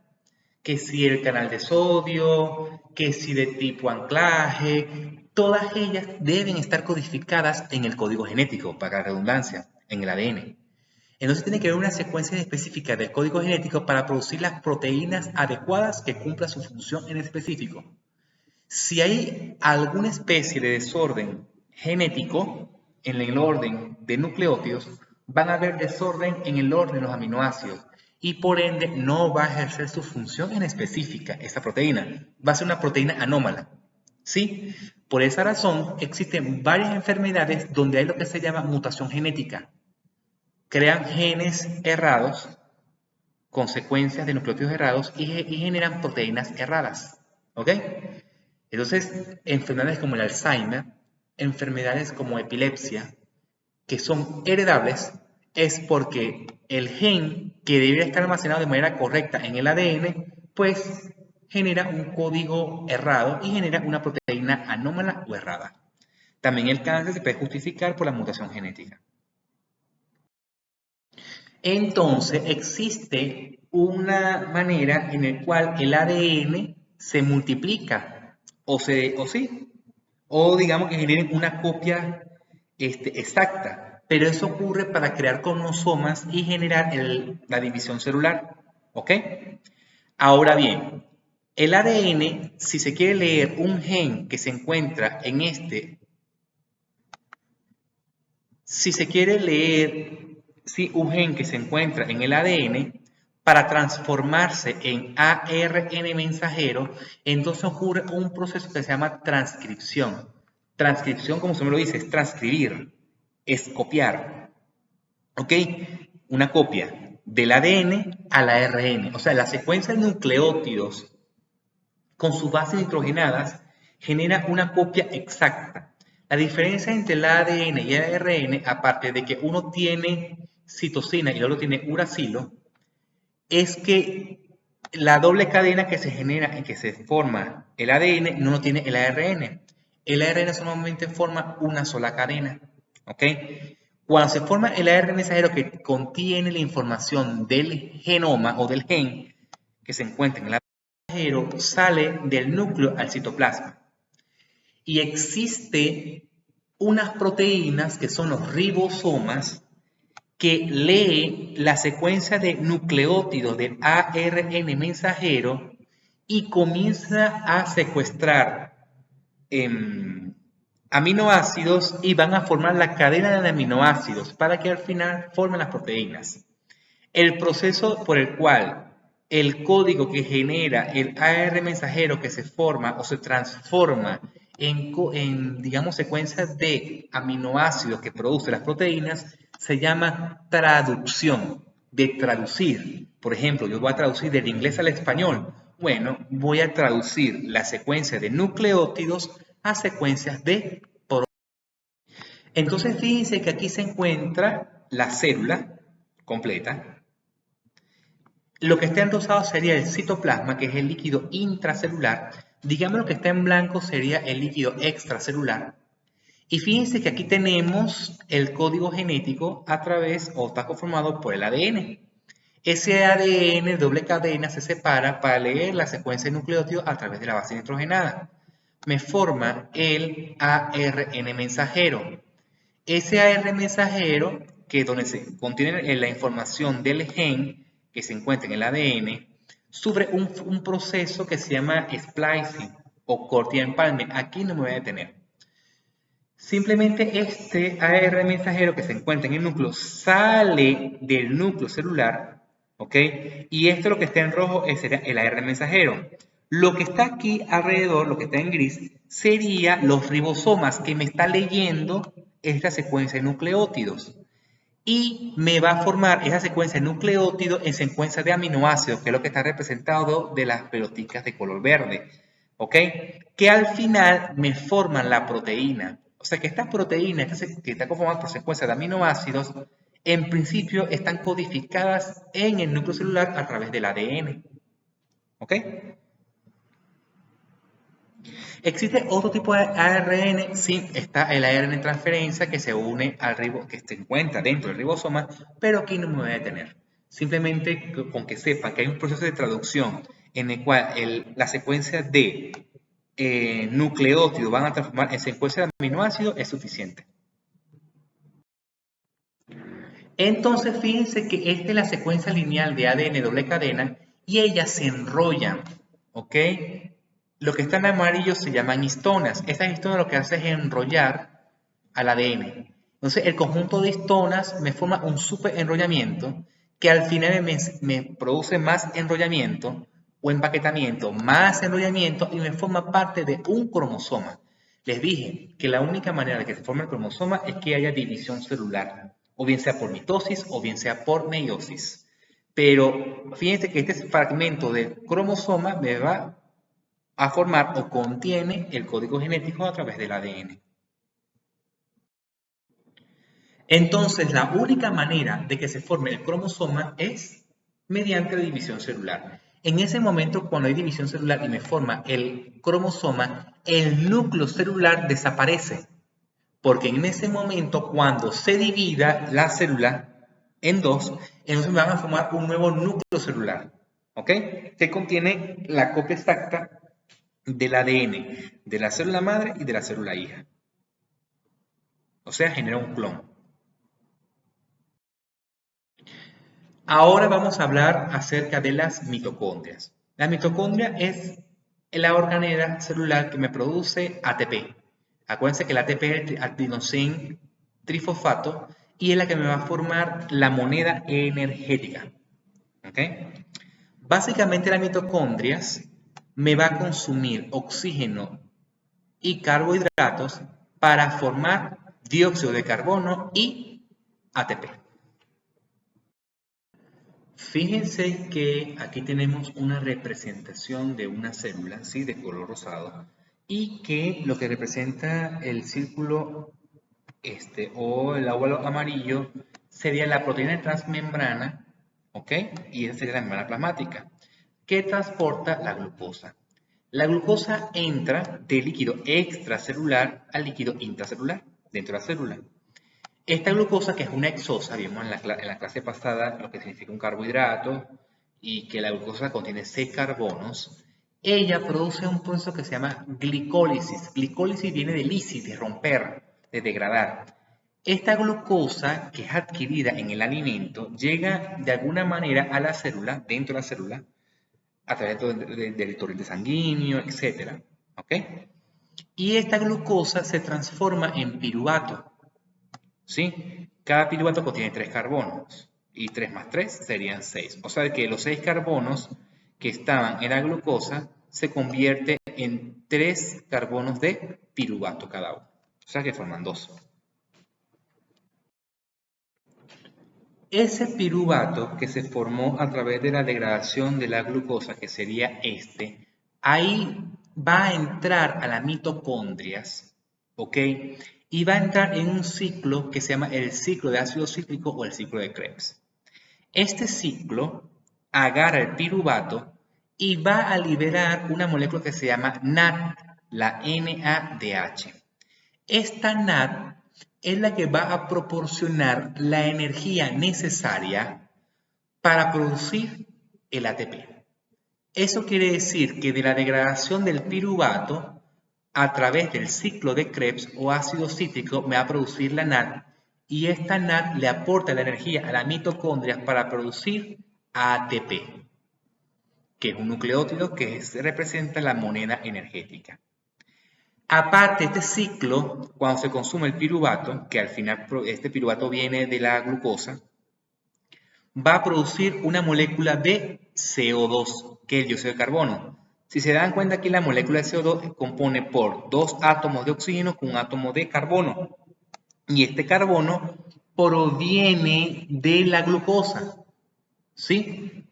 Que si el canal de sodio, que si de tipo anclaje, todas ellas deben estar codificadas en el código genético, para la redundancia, en el ADN. Entonces tiene que haber una secuencia específica del código genético para producir las proteínas adecuadas que cumplan su función en específico. Si hay alguna especie de desorden genético en el orden de nucleótidos, van a haber desorden en el orden de los aminoácidos y por ende no va a ejercer su función en específica esa proteína. Va a ser una proteína anómala. ¿Sí? Por esa razón existen varias enfermedades donde hay lo que se llama mutación genética. Crean genes errados, consecuencias de nucleótidos errados y generan proteínas erradas. ¿Ok? Entonces, enfermedades como el Alzheimer, enfermedades como epilepsia, que son heredables, es porque el gen que debería estar almacenado de manera correcta en el ADN, pues genera un código errado y genera una proteína anómala o errada. También el cáncer se puede justificar por la mutación genética. Entonces, existe una manera en la cual el ADN se multiplica, o digamos que generen una copia exacta, pero eso ocurre para crear cromosomas y generar la división celular, ¿ok? Ahora bien, el ADN, si se quiere leer un gen que se encuentra en si se quiere leer un gen que se encuentra en el ADN, para transformarse en ARN mensajero, entonces ocurre un proceso que se llama transcripción. Transcripción, como se me lo dice, es transcribir, es copiar. ¿Ok? Una copia del ADN al ARN. O sea, la secuencia de nucleótidos con sus bases nitrogenadas genera una copia exacta. La diferencia entre el ADN y el ARN, aparte de que uno tiene citosina y el otro tiene uracilo, es que la doble cadena que se genera y que se forma el ADN no lo tiene el ARN. El ARN solamente forma una sola cadena. ¿Ok? Cuando se forma el ARN mensajero que contiene la información del genoma o del gen que se encuentra en el ARN mensajero, sale del núcleo al citoplasma. Y existe unas proteínas que son los ribosomas que lee la secuencia de nucleótidos del ARN mensajero y comienza a secuestrar aminoácidos y van a formar la cadena de aminoácidos para que al final formen las proteínas. El proceso por el cual el código que genera el ARN mensajero que se forma o se transforma en digamos, secuencias de aminoácidos que producen las proteínas se llama traducción, de traducir. Por ejemplo, yo voy a traducir del inglés al español. Bueno, voy a traducir la secuencia de nucleótidos a secuencias de proteínas. Entonces, fíjense que aquí se encuentra la célula completa. Lo que está en rosado sería el citoplasma, que es el líquido intracelular. Digamos lo que está en blanco sería el líquido extracelular. Y fíjense que aquí tenemos el código genético a través o está conformado por el ADN. Ese ADN doble cadena se separa para leer la secuencia de nucleótidos a través de la base nitrogenada. Me forma el ARN mensajero. Ese ARN mensajero, que es donde se contiene la información del gen que se encuentra en el ADN, sufre un proceso que se llama splicing o corte y empalme. Aquí no me voy a detener. Simplemente este ARN mensajero que se encuentra en el núcleo sale del núcleo celular, ¿ok? Y esto lo que está en rojo sería el ARN mensajero. Lo que está aquí alrededor, lo que está en gris, sería los ribosomas que me está leyendo esta secuencia de nucleótidos. Y me va a formar esa secuencia de nucleótidos en secuencia de aminoácidos, que es lo que está representado de las pelotitas de color verde, ¿ok? Que al final me forman la proteína. O sea que estas proteínas que están conformadas por secuencias de aminoácidos, en principio están codificadas en el núcleo celular a través del ADN, ¿ok? ¿Existe otro tipo de ARN? Sí, está el ARN transferencia que se une al que se encuentra dentro del ribosoma, pero aquí no me voy a detener. Simplemente con que sepan que hay un proceso de traducción en el cual la secuencia de nucleótidos van a transformar en secuencia de aminoácidos es suficiente. Entonces, fíjense que esta es la secuencia lineal de ADN doble cadena y ellas se enrollan, ¿ok? Lo que está en amarillo se llaman histonas. Estas histonas lo que hace es enrollar al ADN. Entonces, el conjunto de histonas me forma un super enrollamiento que al final me produce más enrollamiento o empaquetamiento, más enrollamiento y me forma parte de un cromosoma. Les dije que la única manera de que se forme el cromosoma es que haya división celular, o bien sea por mitosis o bien sea por meiosis. Pero fíjense que este fragmento del cromosoma me va a formar o contiene el código genético a través del ADN. Entonces, la única manera de que se forme el cromosoma es mediante la división celular. En ese momento, cuando hay división celular y me forma el cromosoma, el núcleo celular desaparece. Porque en ese momento, cuando se divida la célula en dos, entonces me van a formar un nuevo núcleo celular, ¿ok? Que contiene la copia exacta del ADN de la célula madre y de la célula hija. O sea, genera un clon. Ahora vamos a hablar acerca de las mitocondrias. La mitocondria es la organela celular que me produce ATP. Acuérdense que el ATP es el adenosín trifosfato y es la que me va a formar la moneda energética. ¿Okay? Básicamente las mitocondrias me va a consumir oxígeno y carbohidratos para formar dióxido de carbono y ATP. Fíjense que aquí tenemos una representación de una célula, ¿sí? De color rosado. y que lo que representa el círculo o el óvalo amarillo sería la proteína transmembrana, ¿ok? Y esa sería la membrana plasmática, que transporta la glucosa. La glucosa entra del líquido extracelular al líquido intracelular, dentro de la célula. Esta glucosa, que es una hexosa, vimos en la clase pasada lo que significa un carbohidrato y que la glucosa contiene 6 carbonos, ella produce un proceso que se llama glicólisis. Glicólisis viene de lisis, de romper, de degradar. Esta glucosa, que es adquirida en el alimento, llega de alguna manera a la célula, dentro de la célula, a través del torrente sanguíneo, etc. ¿Ok? Y esta glucosa se transforma en piruvato. ¿Sí? Cada piruvato contiene 3 carbonos y 3 más 3 serían 6. O sea que los 6 carbonos que estaban en la glucosa se convierten en 3 carbonos de piruvato cada uno. O sea que forman 2. Ese piruvato que se formó a través de la degradación de la glucosa, que sería ahí va a entrar a las mitocondrias, ¿ok? Y va a entrar en un ciclo que se llama el ciclo de ácido cítrico o el ciclo de Krebs. Este ciclo agarra el piruvato y va a liberar una molécula que se llama NAD, la NADH. Esta NAD es la que va a proporcionar la energía necesaria para producir el ATP. Eso quiere decir que de la degradación del piruvato, a través del ciclo de Krebs o ácido cítrico, me va a producir la NAD y esta NAD le aporta la energía a las mitocondrias para producir ATP, que es un nucleótido que representa la moneda energética. Aparte, este ciclo, cuando se consume el piruvato, que al final este piruvato viene de la glucosa, va a producir una molécula de CO2, que es el dióxido de carbono. Si se dan cuenta aquí, la molécula de CO2 se compone por 2 átomos de oxígeno con un átomo de carbono. Y este carbono proviene de la glucosa. ¿Sí?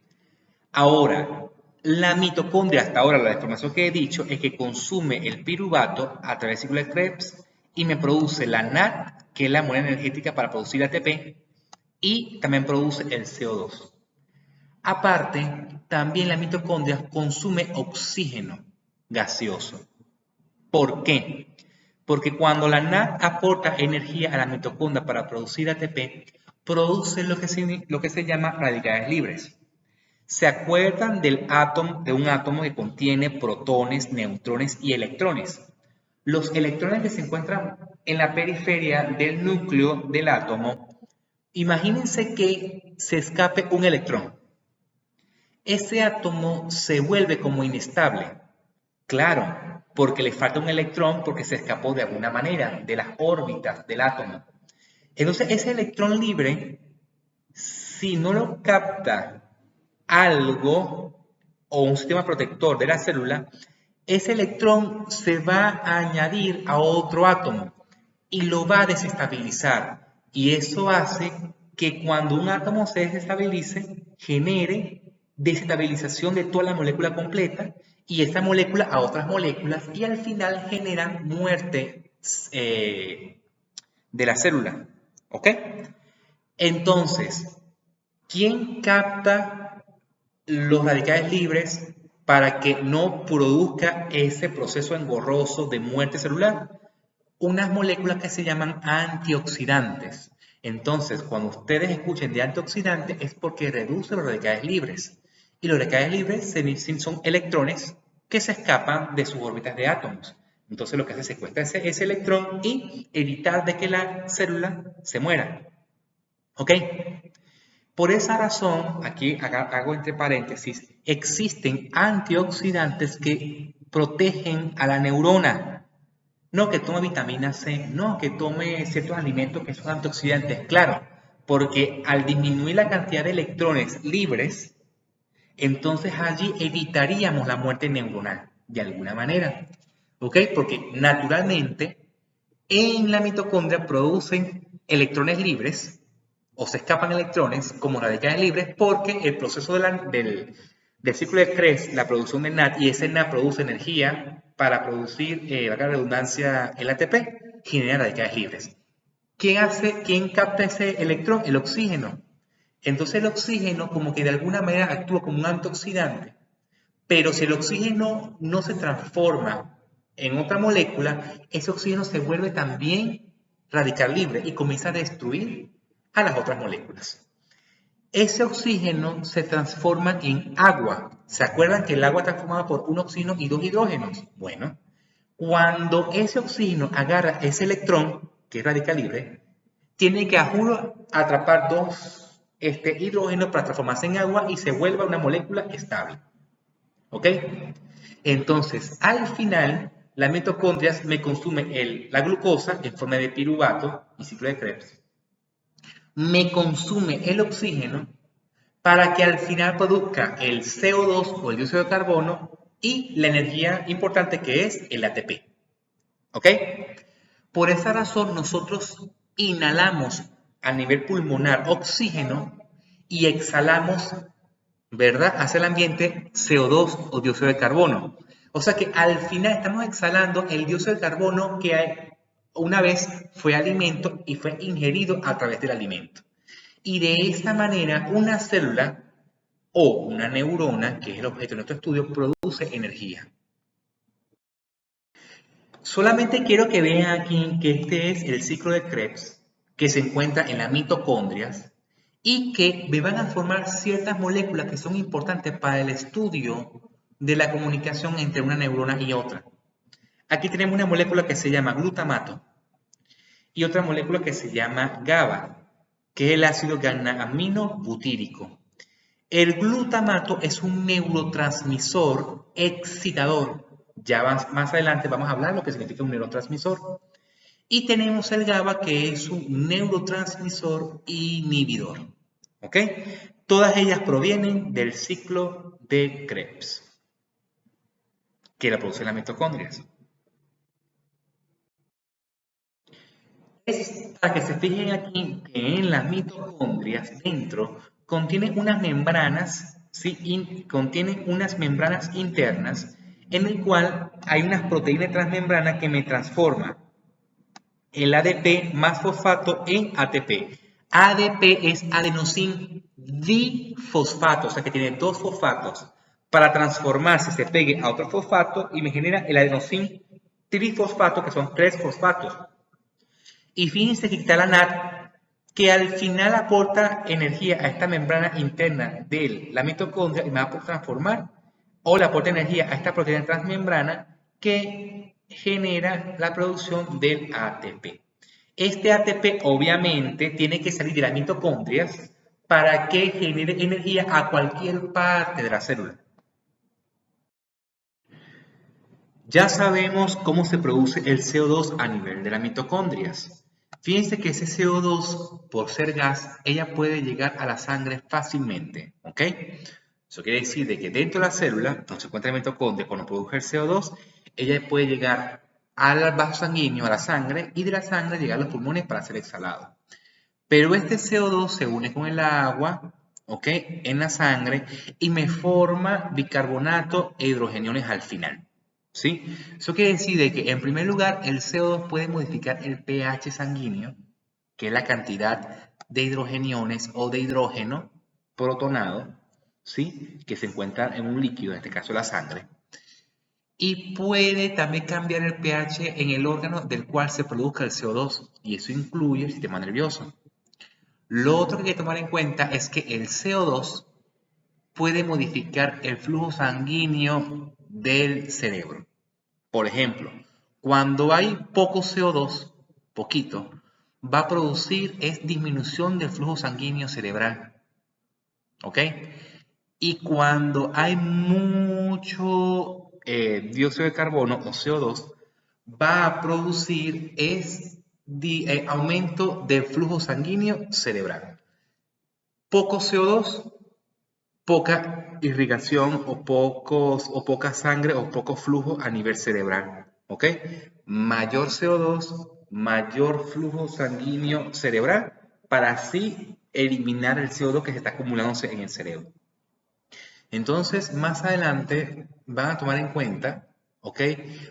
Ahora, la mitocondria, hasta ahora la información que he dicho, es que consume el piruvato a través del ciclo de Krebs y me produce la NAD, que es la moneda energética para producir ATP, y también produce el CO2. Aparte, también la mitocondria consume oxígeno gaseoso. ¿Por qué? Porque cuando la NAD aporta energía a la mitocondria para producir ATP, produce lo que se llama radicales libres. ¿Se acuerdan de un átomo que contiene protones, neutrones y electrones? Los electrones que se encuentran en la periferia del núcleo del átomo, imagínense que se escape un electrón. Ese átomo se vuelve como inestable. Claro, porque le falta un electrón porque se escapó de alguna manera de las órbitas del átomo. Entonces, ese electrón libre, si no lo capta algo o un sistema protector de la célula, ese electrón se va a añadir a otro átomo y lo va a desestabilizar. Y eso hace que cuando un átomo se desestabilice, genere desestabilización de toda la molécula completa y esta molécula a otras moléculas y al final genera muerte de la célula. ¿Ok? Entonces, ¿quién capta los radicales libres para que no produzca ese proceso engorroso de muerte celular? Unas moléculas que se llaman antioxidantes. Entonces, cuando ustedes escuchen de antioxidante es porque reduce los radicales libres. Y los radicales libres son electrones que se escapan de sus órbitas de átomos. Entonces lo que hace es secuestrar ese electrón y evitar de que la célula se muera. ¿Ok? Por esa razón, aquí hago entre paréntesis, existen antioxidantes que protegen a la neurona. No que tome vitamina C, no que tome ciertos alimentos que son antioxidantes, claro, porque al disminuir la cantidad de electrones libres, entonces allí evitaríamos la muerte neuronal, de alguna manera. ¿Ok? Porque naturalmente en la mitocondria producen electrones libres o se escapan electrones como radicales libres porque el proceso del ciclo de Krebs, la producción de NAD, y ese NAD produce energía para producir, valga la redundancia, el ATP, genera radicales libres. ¿Quién capta ese electrón? El oxígeno. Entonces el oxígeno como que de alguna manera actúa como un antioxidante, pero si el oxígeno no se transforma en otra molécula, ese oxígeno se vuelve también radical libre y comienza a destruir a las otras moléculas. Ese oxígeno se transforma en agua. ¿Se acuerdan que el agua está formada por un oxígeno y dos hidrógenos? Bueno, cuando ese oxígeno agarra ese electrón, que es radical libre, tiene que, a juro, atrapar dos hidrógenos para transformarse en agua y se vuelva una molécula estable. ¿Ok? Entonces, al final, las mitocondrias me consume la glucosa en forma de piruvato y ciclo de Krebs. Me consume el oxígeno para que al final produzca el CO2 o el dióxido de carbono y la energía importante que es el ATP. ¿Ok? Por esa razón nosotros inhalamos a nivel pulmonar oxígeno y exhalamos, ¿verdad?, hacia el ambiente CO2 o dióxido de carbono. O sea que al final estamos exhalando el dióxido de carbono que una vez fue alimento y fue ingerido a través del alimento. Y de esta manera una célula o una neurona, que es el objeto de nuestro estudio, produce energía. Solamente quiero que vean aquí que este es el ciclo de Krebs, que se encuentra en las mitocondrias y que me van a formar ciertas moléculas que son importantes para el estudio de la comunicación entre una neurona y otra. Aquí tenemos una molécula que se llama glutamato y otra molécula que se llama GABA, que es el ácido gamma-amino butírico. El glutamato es un neurotransmisor excitador. Ya más adelante vamos a hablar lo que significa un neurotransmisor. Y tenemos el GABA, que es un neurotransmisor inhibidor. ¿Ok? Todas ellas provienen del ciclo de Krebs, que la producen las mitocondrias. Para que se fijen aquí que en las mitocondrias dentro contienen unas membranas, ¿sí? Contienen unas membranas internas en el cual hay unas proteínas transmembrana que me transforman el ADP más fosfato en ATP. ADP es adenosín difosfato, o sea que tiene dos fosfatos. Para transformarse se pegue a otro fosfato y me genera el adenosín trifosfato, que son tres fosfatos. Y fíjense que está la NAD, que al final aporta energía a esta membrana interna de la mitocondria y me va a transformar, o le aporta energía a esta proteína transmembrana que genera la producción del ATP. Este ATP obviamente tiene que salir de las mitocondrias para que genere energía a cualquier parte de la célula. Ya sabemos cómo se produce el CO2 a nivel de las mitocondrias. Fíjense que ese CO2, por ser gas, ella puede llegar a la sangre fácilmente, ¿ok? Eso quiere decir de que dentro de la célula, donde se encuentra la mitocondria, cuando produce el CO2, ella puede llegar al vaso sanguíneo, a la sangre, y de la sangre llegar a los pulmones para ser exhalado. Pero este CO2 se une con el agua, ¿ok?, en la sangre y me forma bicarbonato e hidrogeniones al final. ¿Sí? Eso quiere decir de que, en primer lugar, el CO2 puede modificar el pH sanguíneo, que es la cantidad de hidrogeniones o de hidrógeno protonado, ¿sí?, que se encuentra en un líquido, en este caso la sangre. Y puede también cambiar el pH en el órgano del cual se produzca el CO2, y eso incluye el sistema nervioso. Lo otro que hay que tomar en cuenta es que el CO2 puede modificar el flujo sanguíneo del cerebro. Por ejemplo, cuando hay poco CO2, poquito, va a producir disminución del flujo sanguíneo cerebral. ¿Ok? Y cuando hay mucho dióxido de carbono o CO2, va a producir aumento del flujo sanguíneo cerebral. Poco CO2, poca irrigación o poca sangre o poco flujo a nivel cerebral. ¿Ok? Mayor CO2, mayor flujo sanguíneo cerebral para así eliminar el CO2 que se está acumulándose en el cerebro. Entonces, más adelante van a tomar en cuenta, ¿ok?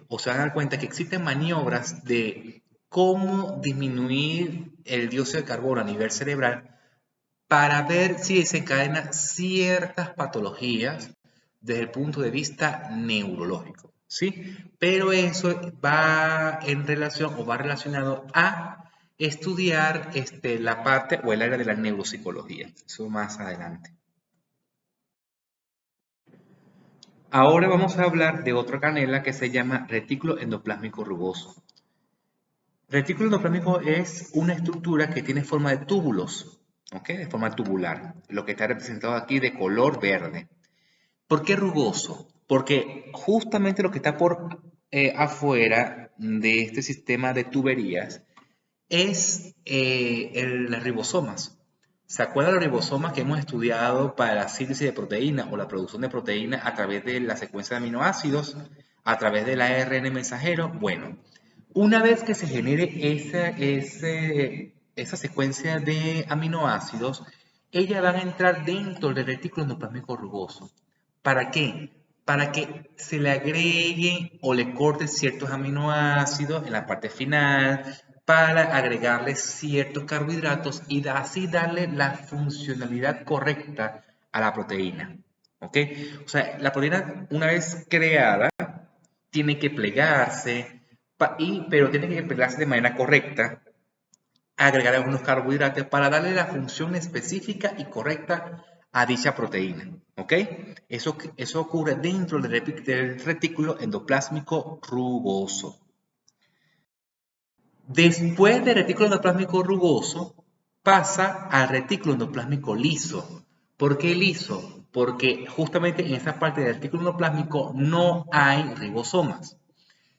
O se van a dar cuenta que existen maniobras de cómo disminuir el dióxido de carbono a nivel cerebral para ver si desencadena ciertas patologías desde el punto de vista neurológico, ¿sí? Pero eso va en relación o va relacionado a estudiar la parte o el área de la neuropsicología. Eso más adelante. Ahora vamos a hablar de otra canela que se llama retículo endoplásmico rugoso. Retículo endoplasmático es una estructura que tiene forma de túbulos, ¿ok? De forma tubular, lo que está representado aquí de color verde. ¿Por qué rugoso? Porque justamente lo que está por afuera de este sistema de tuberías es las ribosomas. ¿Se acuerdan de los ribosomas que hemos estudiado para la síntesis de proteína o la producción de proteína a través de la secuencia de aminoácidos, a través del ARN mensajero? Bueno, una vez que se genere esa secuencia de aminoácidos, ellas van a entrar dentro del retículo endoplasmático rugoso. ¿Para qué? Para que se le agreguen o le corten ciertos aminoácidos en la parte final, para agregarle ciertos carbohidratos y así darle la funcionalidad correcta a la proteína. ¿Ok? O sea, la proteína una vez creada tiene que plegarse, pero tiene que plegarse de manera correcta, agregar algunos carbohidratos para darle la función específica y correcta a dicha proteína. ¿Ok? Eso ocurre dentro del retículo endoplásmico rugoso. Después del retículo endoplásmico rugoso, pasa al retículo endoplásmico liso. ¿Por qué liso? Porque justamente en esa parte del retículo endoplásmico no hay ribosomas.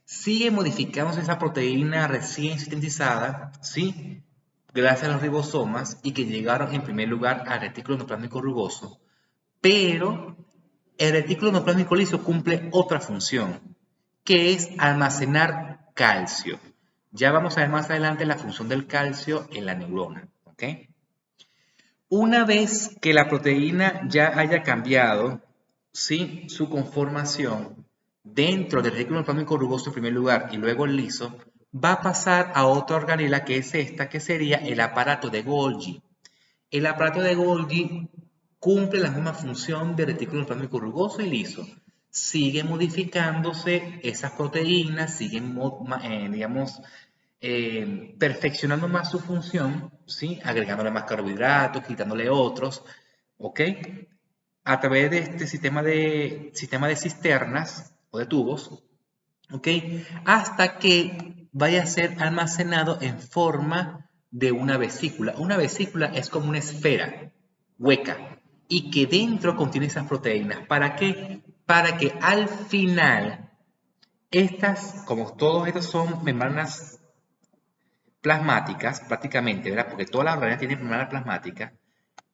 Sigue modificándose esa proteína recién sintetizada, ¿sí? Gracias a los ribosomas y que llegaron en primer lugar al retículo endoplásmico rugoso. Pero el retículo endoplásmico liso cumple otra función, que es almacenar calcio. Ya vamos a ver más adelante la función del calcio en la neurona, ¿ok? Una vez que la proteína ya haya cambiado, ¿sí? Su conformación dentro del retículo endoplasmático rugoso en primer lugar y luego el liso, va a pasar a otra organela que es esta, que sería el aparato de Golgi. El aparato de Golgi cumple la misma función de retículo endoplasmático rugoso y liso. Siguen modificándose esas proteínas, siguen, digamos, perfeccionando más su función, ¿sí? Agregándole más carbohidratos, quitándole otros, ¿ok? A través de este sistema de cisternas o de tubos, ¿ok? Hasta que vaya a ser almacenado en forma de una vesícula. Una vesícula es como una esfera hueca y que dentro contiene esas proteínas. ¿Para qué? Para que al final estas, como todos estos son membranas plasmáticas prácticamente, ¿verdad? Porque todas las orgánicas tienen membrana plasmática,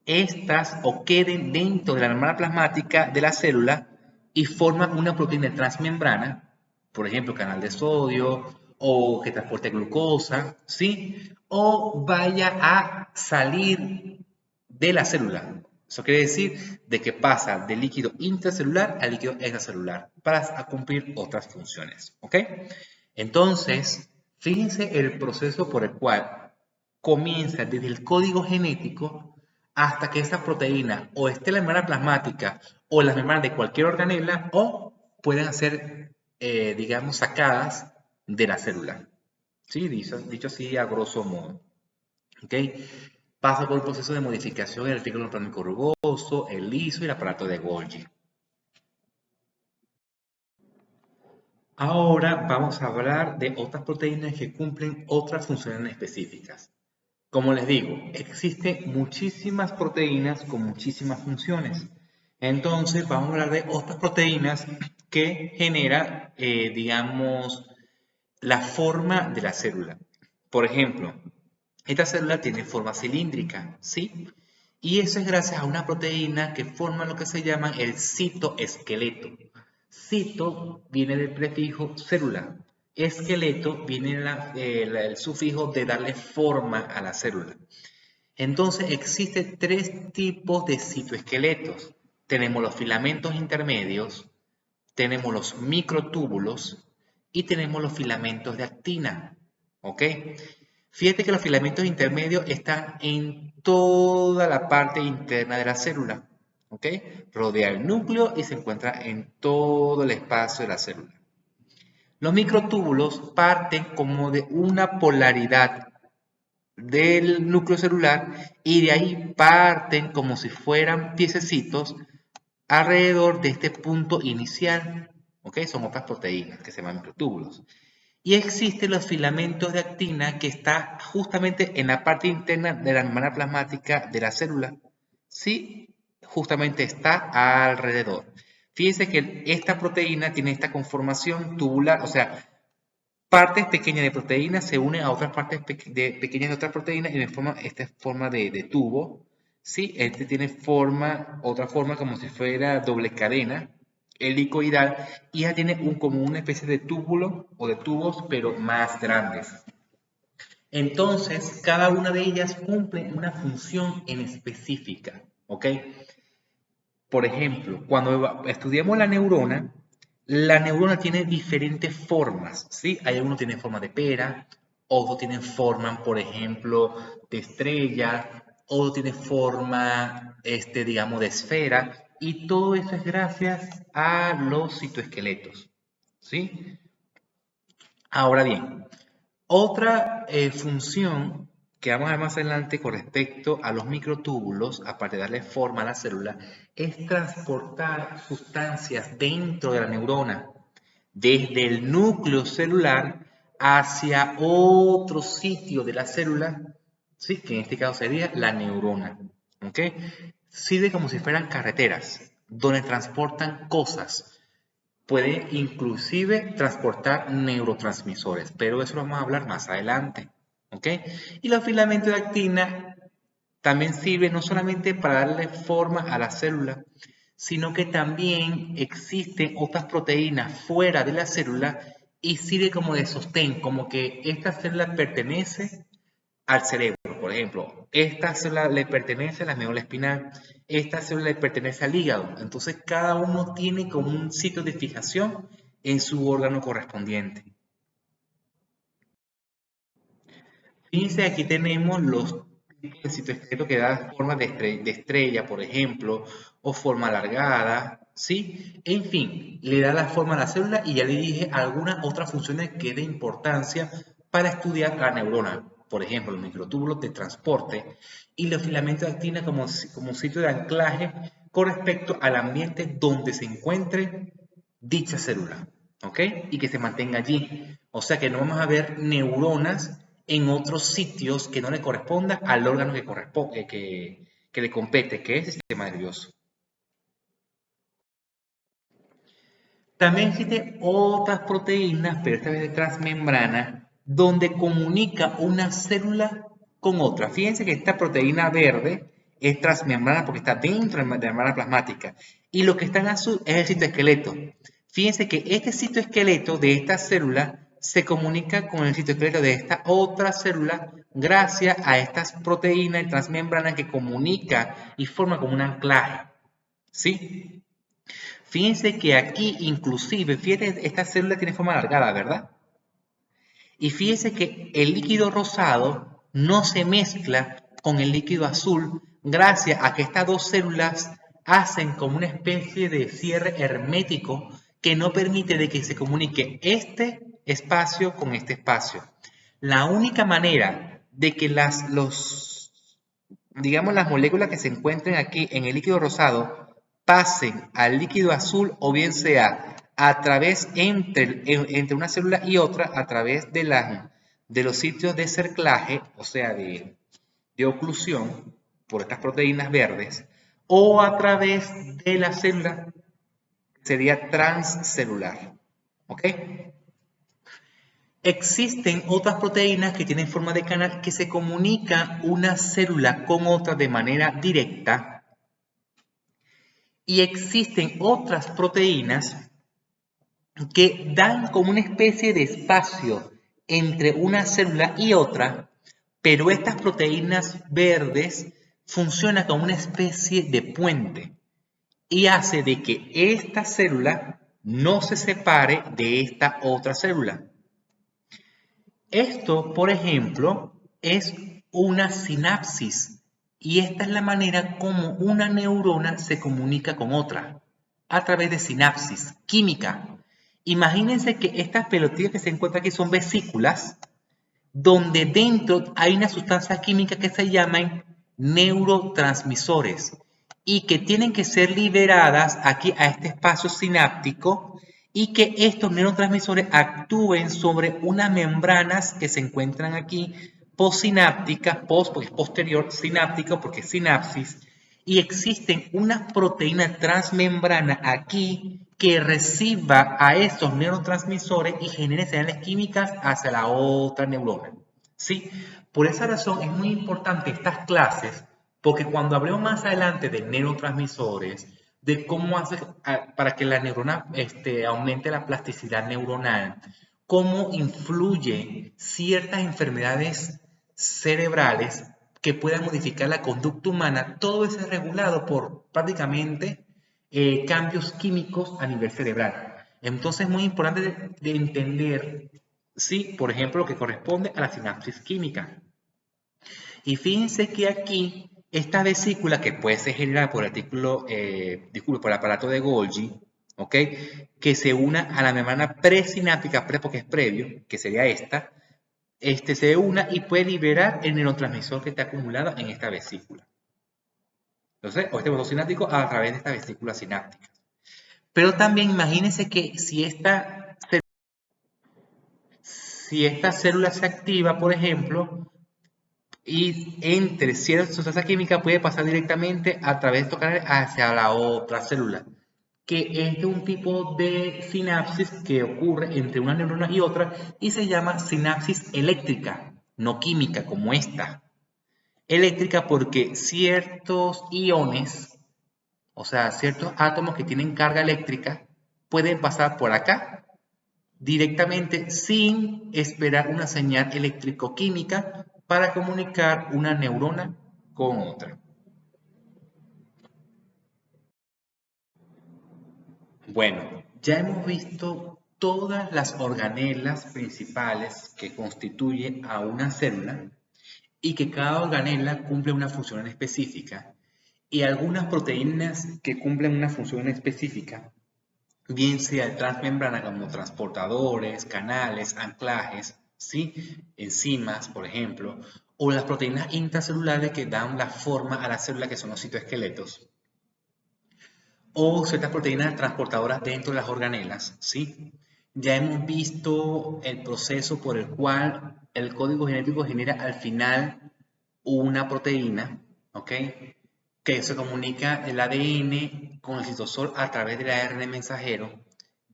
estas o queden dentro de la membrana plasmática de la célula y forman una proteína transmembrana, por ejemplo, canal de sodio o que transporte glucosa, ¿sí? O vaya a salir de la célula. Eso quiere decir de que pasa del líquido intracelular al líquido extracelular para cumplir otras funciones, ¿ok? Entonces, fíjense el proceso por el cual comienza desde el código genético hasta que esa proteína o esté en la membrana plasmática o en las membranas de cualquier organela o pueden ser, digamos, sacadas de la célula. ¿Sí? Dicho así a grosso modo. ¿Ok? Pasa por un proceso de modificación en el retículo endoplasmático rugoso, el liso y el aparato de Golgi. Ahora vamos a hablar de otras proteínas que cumplen otras funciones específicas. Como les digo, existen muchísimas proteínas con muchísimas funciones. Entonces vamos a hablar de otras proteínas que generan, digamos, la forma de la célula. Por ejemplo, esta célula tiene forma cilíndrica, ¿sí? Y eso es gracias a una proteína que forma lo que se llama el citoesqueleto. Cito viene del prefijo célula. Esqueleto viene el sufijo de darle forma a la célula. Entonces existen tres tipos de citoesqueletos. Tenemos los filamentos intermedios, tenemos los microtúbulos y tenemos los filamentos de actina. ¿Ok? Fíjate que los filamentos intermedios están en toda la parte interna de la célula. ¿Ok? Rodea el núcleo y se encuentra en todo el espacio de la célula. Los microtúbulos parten como de una polaridad del núcleo celular y de ahí parten como si fueran piececitos alrededor de este punto inicial. ¿Ok? Son otras proteínas que se llaman microtúbulos. Y existen los filamentos de actina que está justamente en la parte interna de la membrana plasmática de la célula. Sí, justamente está alrededor. Fíjense que esta proteína tiene esta conformación tubular, o sea, partes pequeñas de proteínas se unen a otras partes pequeñas de otras proteínas y esta forma de tubo. ¿Sí? Este tiene otra forma como si fuera doble cadena, helicoidal, y ya tiene como una especie de túbulo o de tubos, pero más grandes. Entonces, cada una de ellas cumple una función en específica. ¿Ok? Por ejemplo, cuando estudiamos la neurona tiene diferentes formas, ¿sí? Hay algunos tienen forma de pera, otros tienen forma, por ejemplo, de estrella, otros tienen forma, digamos, de esfera, y todo eso es gracias a los citoesqueletos, ¿sí? Ahora bien, otra función que vamos a ver más adelante con respecto a los microtúbulos, aparte de darle forma a la célula, es transportar sustancias dentro de la neurona, desde el núcleo celular hacia otro sitio de la célula, ¿sí? Que en este caso sería la neurona. ¿Ok? Sirve como si fueran carreteras, donde transportan cosas. Puede inclusive transportar neurotransmisores, pero eso lo vamos a hablar más adelante. ¿Ok? Y los filamentos de actina también sirven no solamente para darle forma a la célula, sino que también existen otras proteínas fuera de la célula y sirve como de sostén, como que esta célula pertenece al cerebro, por ejemplo. Esta célula le pertenece a la médula espinal, esta célula le pertenece al hígado. Entonces cada uno tiene como un sitio de fijación en su órgano correspondiente. Fíjense, aquí tenemos los tipos de citoesqueleto que da forma de estrella, por ejemplo, o forma alargada, ¿sí? En fin, le da la forma a la célula y ya le dije algunas otras funciones que de importancia para estudiar la neurona. Por ejemplo, los microtúbulos de transporte y los filamentos de actina como sitio de anclaje con respecto al ambiente donde se encuentre dicha célula, ¿ok? Y que se mantenga allí. O sea que no vamos a ver neuronas en otros sitios que no le corresponda al órgano que le compete, que es el sistema nervioso. También existen otras proteínas, pero esta vez de transmembrana, donde comunica una célula con otra. Fíjense que esta proteína verde es transmembrana porque está dentro de la membrana plasmática. Y lo que está en azul es el citoesqueleto. Fíjense que este citoesqueleto de esta célula se comunica con el citoesqueleto de esta otra célula gracias a estas proteínas transmembranas que comunica y forma como un anclaje. ¿Sí? Fíjense que aquí inclusive, fíjense, esta célula tiene forma alargada, ¿verdad? Y fíjense que el líquido rosado no se mezcla con el líquido azul gracias a que estas dos células hacen como una especie de cierre hermético que no permite de que se comunique este espacio con este espacio. La única manera de que digamos, las moléculas que se encuentren aquí en el líquido rosado pasen al líquido azul o bien sea a través entre una célula y otra a través de los sitios de cerclaje, o sea, de oclusión por estas proteínas verdes, o a través de la célula, sería transcelular. ¿Ok? Existen otras proteínas que tienen forma de canal que se comunica una célula con otra de manera directa. Y existen otras proteínas que dan como una especie de espacio entre una célula y otra, pero estas proteínas verdes funcionan como una especie de puente y hace de que esta célula no se separe de esta otra célula. Esto, por ejemplo, es una sinapsis y esta es la manera como una neurona se comunica con otra, a través de sinapsis química. Imagínense que estas pelotillas que se encuentran aquí son vesículas, donde dentro hay una sustancia química que se llaman neurotransmisores y que tienen que ser liberadas aquí a este espacio sináptico y que estos neurotransmisores actúen sobre unas membranas que se encuentran aquí postsinápticas, porque es posterior, sináptica porque es sinapsis, y existen unas proteínas transmembrana aquí que reciba a estos neurotransmisores y genere señales químicas hacia la otra neurona. ¿Sí? Por esa razón es muy importante estas clases, porque cuando hablemos más adelante de neurotransmisores, de cómo hace para que la neurona aumente la plasticidad neuronal, cómo influye ciertas enfermedades cerebrales que puedan modificar la conducta humana, todo eso es regulado por prácticamente cambios químicos a nivel cerebral. Entonces es muy importante de entender, sí, por ejemplo, lo que corresponde a la sinapsis química. Y fíjense que aquí, esta vesícula que puede ser generada por por el aparato de Golgi, ¿ok? Que se una a la membrana presináptica, porque es previo, que sería esta, se una y puede liberar el neurotransmisor que está acumulado en esta vesícula. Entonces, o este motor sináptico a través de esta vesícula sináptica. Pero también imagínense que si esta célula se activa, por ejemplo, y entre cierta sustancia química puede pasar directamente a través de estos canales hacia la otra célula, que es de un tipo de sinapsis que ocurre entre una neurona y otra y se llama sinapsis eléctrica, no química como esta. Eléctrica porque ciertos iones, o sea, ciertos átomos que tienen carga eléctrica, pueden pasar por acá directamente sin esperar una señal eléctrico-química para comunicar una neurona con otra. Bueno, ya hemos visto todas las organelas principales que constituyen a una célula y que cada organela cumple una función específica y algunas proteínas que cumplen una función específica, bien sea transmembrana como transportadores, canales, anclajes, ¿sí? Enzimas, por ejemplo, o las proteínas intracelulares que dan la forma a la célula, que son los citoesqueletos, o ciertas proteínas transportadoras dentro de las organelas, ¿sí? Ya hemos visto el proceso por el cual el código genético genera al final una proteína, ¿ok? Que se comunica el ADN con el citosol a través del ARN mensajero,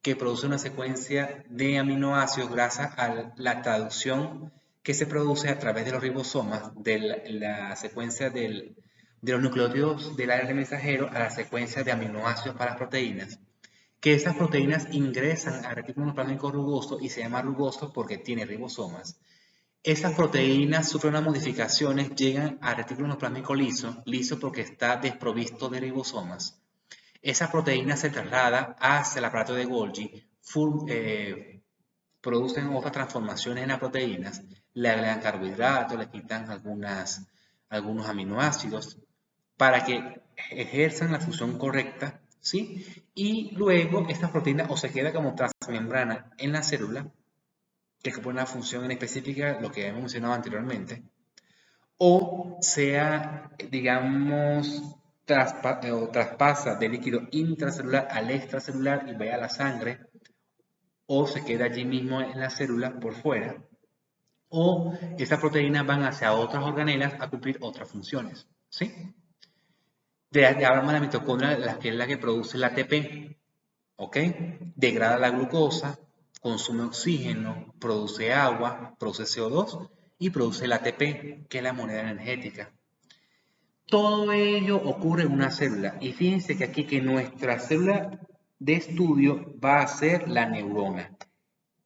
que produce una secuencia de aminoácidos gracias a la traducción que se produce a través de los ribosomas de la secuencia de los nucleótidos del ARN mensajero a la secuencia de aminoácidos para las proteínas, que esas proteínas ingresan al retículo endoplasmático rugoso y se llama rugoso porque tiene ribosomas. Esas proteínas sufren unas modificaciones, llegan al retículo endoplasmático liso, liso porque está desprovisto de ribosomas. Esa proteína se traslada hacia el aparato de Golgi, producen otras transformaciones en las proteínas, le agregan carbohidratos, le quitan algunos aminoácidos para que ejerzan la función correcta, ¿sí? Y luego estas proteínas o se quedan como transmembrana en la célula, que cumple una función específica, lo que hemos mencionado anteriormente, o sea, digamos, traspasa del líquido intracelular al extracelular y vaya a la sangre, o se queda allí mismo en la célula por fuera, o estas proteínas van hacia otras organelas a cumplir otras funciones, ¿sí? Hablamos de la mitocondria, que es la que produce el ATP, ¿ok? Degrada la glucosa, consume oxígeno, produce agua, produce CO2 y produce el ATP, que es la moneda energética. Todo ello ocurre en una célula. Y fíjense que aquí que nuestra célula de estudio va a ser la neurona.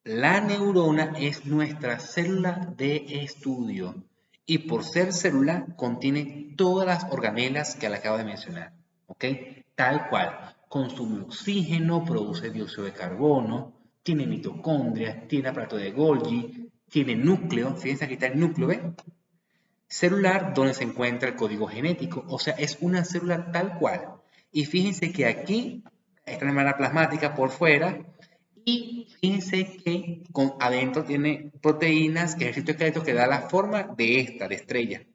La neurona es nuestra célula de estudio. Y por ser célula, contiene todas las organelas que le acabo de mencionar. ¿Ok? Tal cual. consume oxígeno, produce dióxido de carbono, tiene mitocondrias, tiene aparato de Golgi, tiene núcleo, fíjense aquí está el núcleo, ¿ven? Celular donde se encuentra el código genético, o sea, es una célula tal cual. Y fíjense que aquí está la membrana plasmática por fuera y fíjense que adentro tiene proteínas, el citoesqueleto que da la forma de esta, de estrella.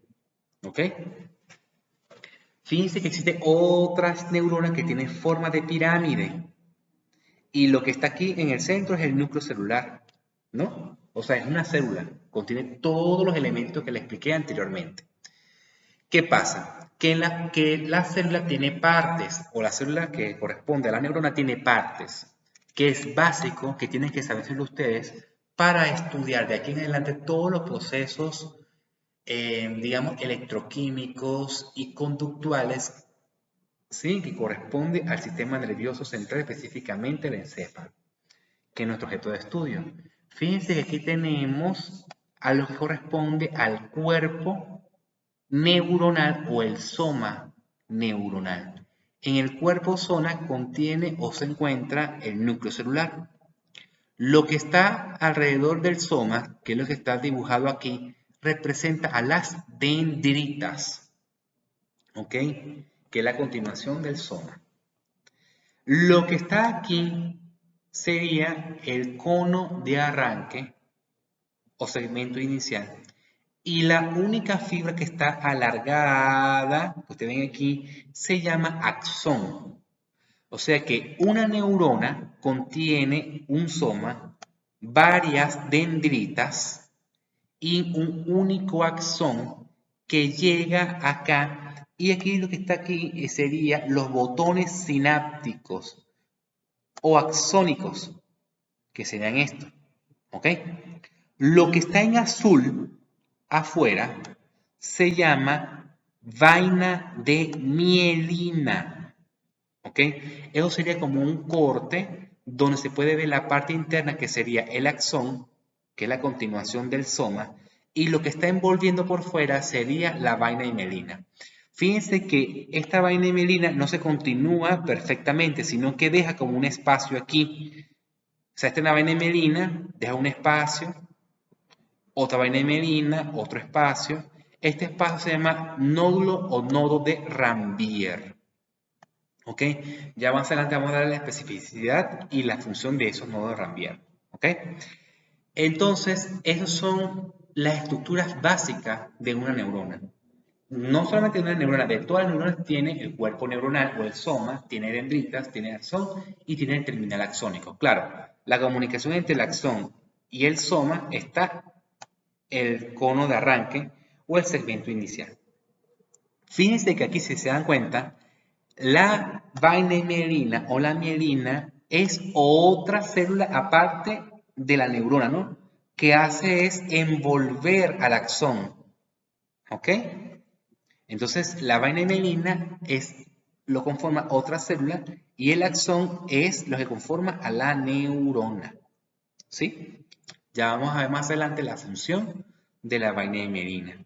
¿Ok? Fíjense que existe otras neuronas que tienen forma de pirámide. Y lo que está aquí en el centro es el núcleo celular, ¿no? O sea, es una célula, contiene todos los elementos que le expliqué anteriormente. ¿Qué pasa? Que la célula tiene partes, o la célula que corresponde a la neurona tiene partes, que es básico, que tienen que saberlo ustedes para estudiar de aquí en adelante todos los procesos, digamos, electroquímicos y conductuales, ¿sí? Que corresponde al sistema nervioso central, específicamente el encéfalo, que es nuestro objeto de estudio. Fíjense que aquí tenemos a lo que corresponde al cuerpo neuronal o el soma neuronal. En el cuerpo zona contiene o se encuentra el núcleo celular. Lo que está alrededor del soma, que es lo que está dibujado aquí, representa a las dendritas, ¿ok? Que es la continuación del soma. Lo que está aquí sería el cono de arranque o segmento inicial. Y la única fibra que está alargada, que ustedes ven aquí, se llama axón. O sea que una neurona contiene un soma, varias dendritas y un único axón que llega acá. Y aquí lo que está aquí sería los botones sinápticos o axónicos, que serían estos. ¿Ok? Lo que está en azul afuera se llama vaina de mielina. ¿Ok? Eso sería como un corte donde se puede ver la parte interna que sería el axón, que es la continuación del soma, y lo que está envolviendo por fuera sería la vaina de mielina. Fíjense que esta vaina de mielina no se continúa perfectamente, sino que deja como un espacio aquí. O sea, esta es una vaina de mielina, deja un espacio, otra vaina de mielina, otro espacio. Este espacio se llama nódulo o nodo de Ranvier. ¿Ok? Ya más adelante vamos a dar la especificidad y la función de esos nodos de Ranvier. ¿Ok? Entonces, esas son las estructuras básicas de una neurona. No solamente de una neurona, de todas las neuronas tiene el cuerpo neuronal o el soma, tiene dendritas, tiene axón y tiene el terminal axónico. Claro, la comunicación entre el axón y el soma está el cono de arranque o el segmento inicial. Fíjense que aquí, si se dan cuenta, la vaina mielina o la mielina es otra célula aparte de la neurona, ¿no? Que hace es envolver al axón. ¿Ok? Entonces, la vaina mielina lo conforma otra célula y el axón es lo que conforma a la neurona. ¿Sí? Ya vamos a ver más adelante la función de la vaina mielina.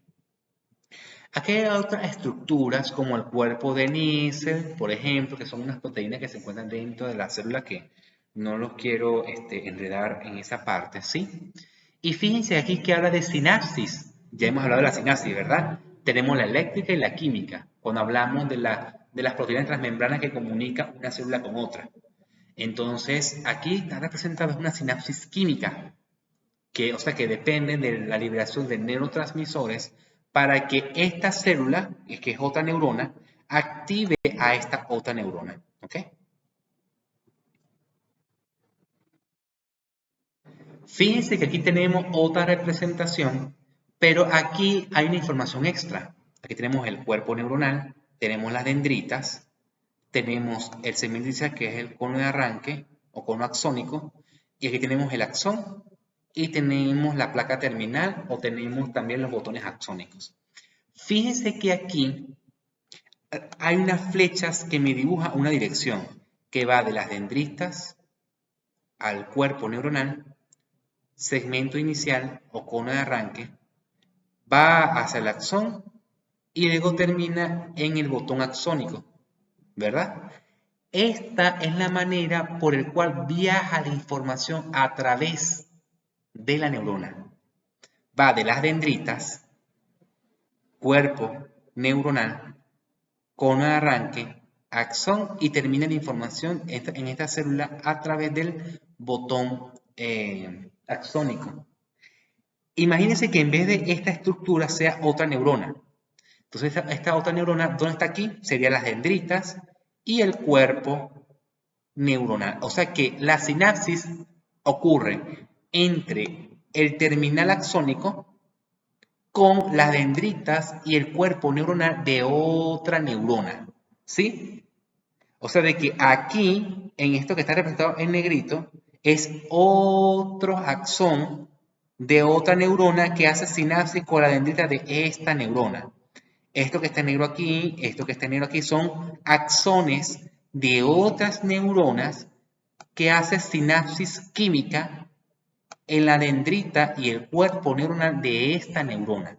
Aquí hay otras estructuras como el cuerpo de Nissen, por ejemplo, que son unas proteínas que se encuentran dentro de la célula que no los quiero enredar en esa parte, ¿sí? Y fíjense aquí que habla de sinapsis. Ya hemos hablado de la sinapsis, ¿verdad? Tenemos la eléctrica y la química, cuando hablamos de las proteínas transmembranas que comunican una célula con otra. Entonces, aquí está representada una sinapsis química, o sea, que dependen de la liberación de neurotransmisores para que esta célula, que es otra neurona, active a esta otra neurona. ¿Ok? Fíjense que aquí tenemos otra representación, pero aquí hay una información extra. Aquí tenemos el cuerpo neuronal, tenemos las dendritas, tenemos el segmento inicial que es el cono de arranque o cono axónico, y aquí tenemos el axón y tenemos la placa terminal o tenemos también los botones axónicos. Fíjense que aquí hay unas flechas que me dibujan una dirección que va de las dendritas al cuerpo neuronal, segmento inicial o cono de arranque, va hacia el axón y luego termina en el botón axónico, ¿verdad? Esta es la manera por la cual viaja la información a través de la neurona. Va de las dendritas, cuerpo neuronal, cono de arranque, axón y termina la información en esta célula a través del botón axónico. Imagínense que en vez de esta estructura sea otra neurona. Entonces esta otra neurona, ¿dónde está aquí? Serían las dendritas y el cuerpo neuronal. O sea que la sinapsis ocurre entre el terminal axónico con las dendritas y el cuerpo neuronal de otra neurona. ¿Sí? O sea de que aquí, en esto que está representado en negrito, es otro axón de otra neurona que hace sinapsis con la dendrita de esta neurona. Esto que está en negro aquí, esto que está en negro aquí son axones de otras neuronas que hacen sinapsis química en la dendrita y el cuerpo neuronal de esta neurona.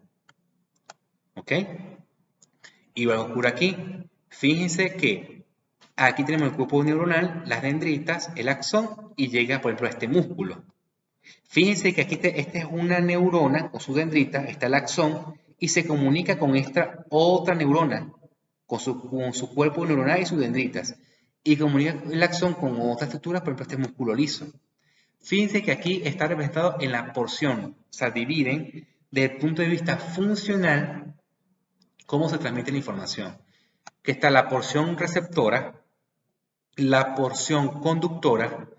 ¿Ok? Igual ocurre aquí. Fíjense que aquí tenemos el cuerpo neuronal, las dendritas, el axón y llega, por ejemplo, a este músculo. Fíjense que aquí esta es una neurona con su dendrita, está el axón y se comunica con esta otra neurona, con su cuerpo neuronal y sus dendritas. Y comunica el axón con otra estructura, por ejemplo, este músculo liso. Fíjense que aquí está representado en la porción, o sea, dividen desde el punto de vista funcional cómo se transmite la información. Que está la porción receptora, la porción conductora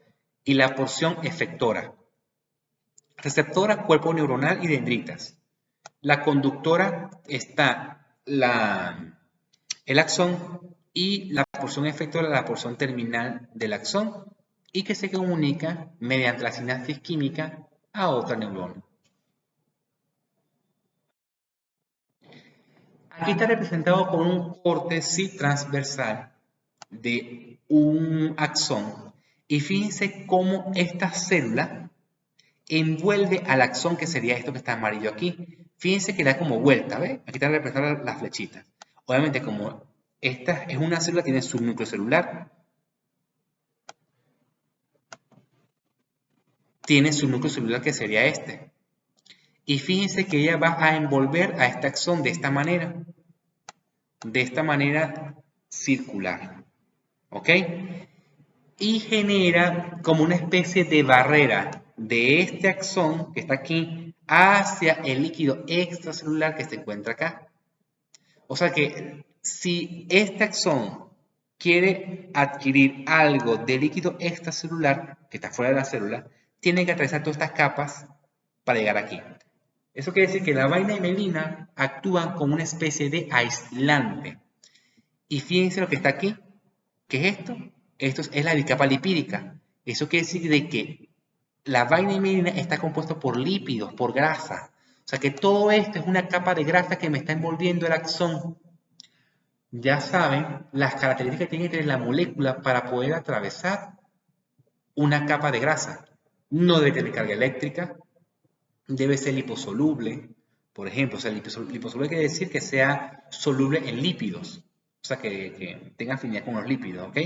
y la porción efectora. Receptora, cuerpo neuronal y dendritas. La conductora está el axón y la porción efectora, la porción terminal del axón y que se comunica mediante la sinapsis química a otra neurona. Aquí está representado con un corte transversal de un axón y fíjense cómo esta célula envuelve al axón, que sería esto que está amarillo aquí. Fíjense que da como vuelta, ¿ves? Aquí están representadas las flechitas. Obviamente, como esta es una célula, tiene su núcleo celular, tiene su núcleo celular que sería este. Y fíjense que ella va a envolver a este axón de esta manera circular. ¿Ok? Y genera como una especie de barrera de este axón que está aquí hacia el líquido extracelular que se encuentra acá. O sea que si este axón quiere adquirir algo de líquido extracelular que está fuera de la célula, tiene que atravesar todas estas capas para llegar aquí. Eso quiere decir que la vaina y mielina actúan como una especie de aislante. Y fíjense lo que está aquí. ¿Qué es esto? Esto es la bicapa lipídica. Eso quiere decir de que la vaina y mielina está compuesto por lípidos, por grasa. O sea que todo esto es una capa de grasa que me está envolviendo el axón. Ya saben las características que tiene que tener la molécula para poder atravesar una capa de grasa. No debe tener carga eléctrica, debe ser liposoluble, por ejemplo. O sea, liposoluble quiere decir que sea soluble en lípidos, o sea, que tenga afinidad con los lípidos, ¿ok?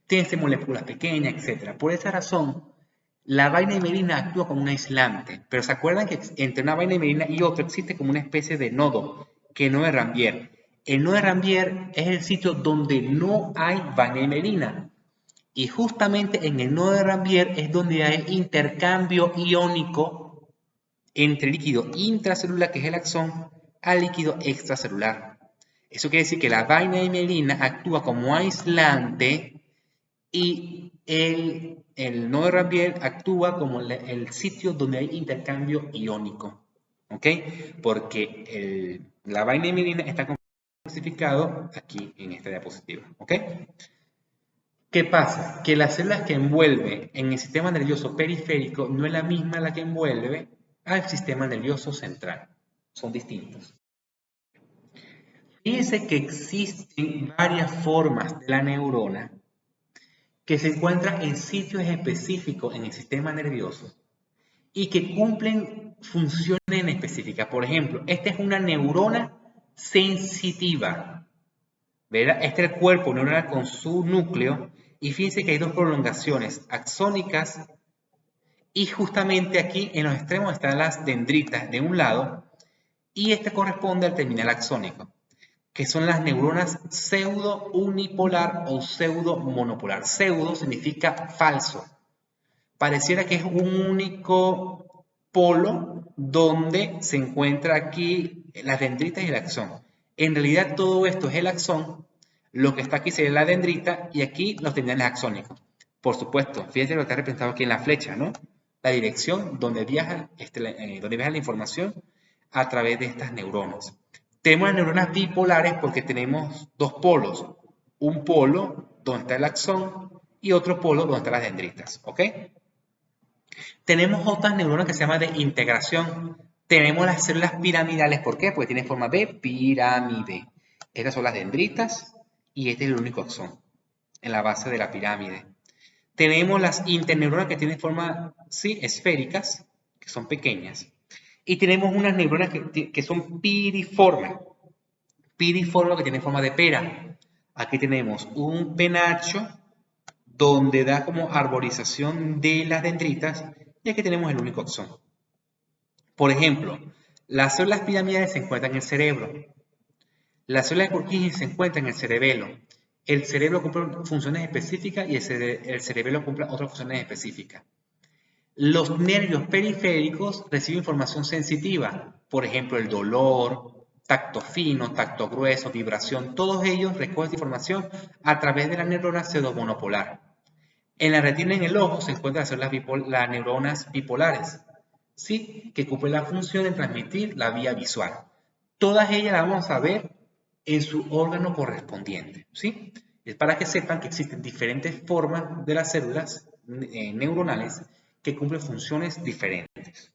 Tiene que ser moléculas pequeñas, etc. Por esa razón, la vaina de mielina actúa como un aislante, pero ¿se acuerdan que entre una vaina de mielina y otra existe como una especie de nodo, que no es Rambier? El nodo de Rambier es el sitio donde no hay vaina de mielina. Y justamente en el nodo de Rambier es donde hay intercambio iónico entre líquido intracelular, que es el axón, al líquido extracelular. Eso quiere decir que la vaina de mielina actúa como aislante y el nodo de Rambier actúa como el sitio donde hay intercambio iónico. ¿Ok? Porque la vaina de mielina está clasificado aquí en esta diapositiva. ¿Ok? ¿Qué pasa? Que las células que envuelve en el sistema nervioso periférico no es la misma la que envuelve al sistema nervioso central. Son distintos. Fíjense que existen varias formas de la neurona que se encuentran en sitios específicos en el sistema nervioso y que cumplen funciones específicas. Por ejemplo, esta es una neurona sensitiva. ¿Verdad? Este es el cuerpo neuronal con su núcleo. Y fíjense que hay dos prolongaciones axónicas. Y justamente aquí en los extremos están las dendritas de un lado. Y este corresponde al terminal axónico, que son las neuronas pseudo unipolar o pseudo monopolar. Pseudo significa falso. Pareciera que es un único polo donde se encuentra aquí las dendritas y el axón. En realidad todo esto es el axón, lo que está aquí sería la dendrita y aquí los terminales axónicos. Por supuesto, fíjense lo que está representado aquí en la flecha, ¿no? La dirección donde viaja la información a través de estas neuronas. Tenemos las neuronas bipolares porque tenemos dos polos. Un polo donde está el axón y otro polo donde están las dendritas, ¿ok? Tenemos otras neuronas que se llaman de integración. Tenemos las células piramidales. ¿Por qué? Porque tienen forma de pirámide. Estas son las dendritas y este es el único axón en la base de la pirámide. Tenemos las interneuronas que tienen forma, sí, esféricas, que son pequeñas. Y tenemos unas neuronas que son piriformes. Piriforme que tiene forma de pera. Aquí tenemos un penacho donde da como arborización de las dendritas y aquí tenemos el único axón. Por ejemplo, las células piramidales se encuentran en el cerebro. Las células de Purkinje se encuentran en el cerebelo. El cerebro cumple funciones específicas y el cerebelo cumple otras funciones específicas. Los nervios periféricos reciben información sensitiva, por ejemplo, el dolor, tacto fino, tacto grueso, vibración, todos ellos recogen información a través de la neurona pseudomonopolar. En la retina en el ojo se encuentran las neuronas bipolares, ¿sí? Que cumplen la función de transmitir la vía visual. Todas ellas las vamos a ver en su órgano correspondiente, ¿sí? Es para que sepan que existen diferentes formas de las células neuronales que cumplen funciones diferentes.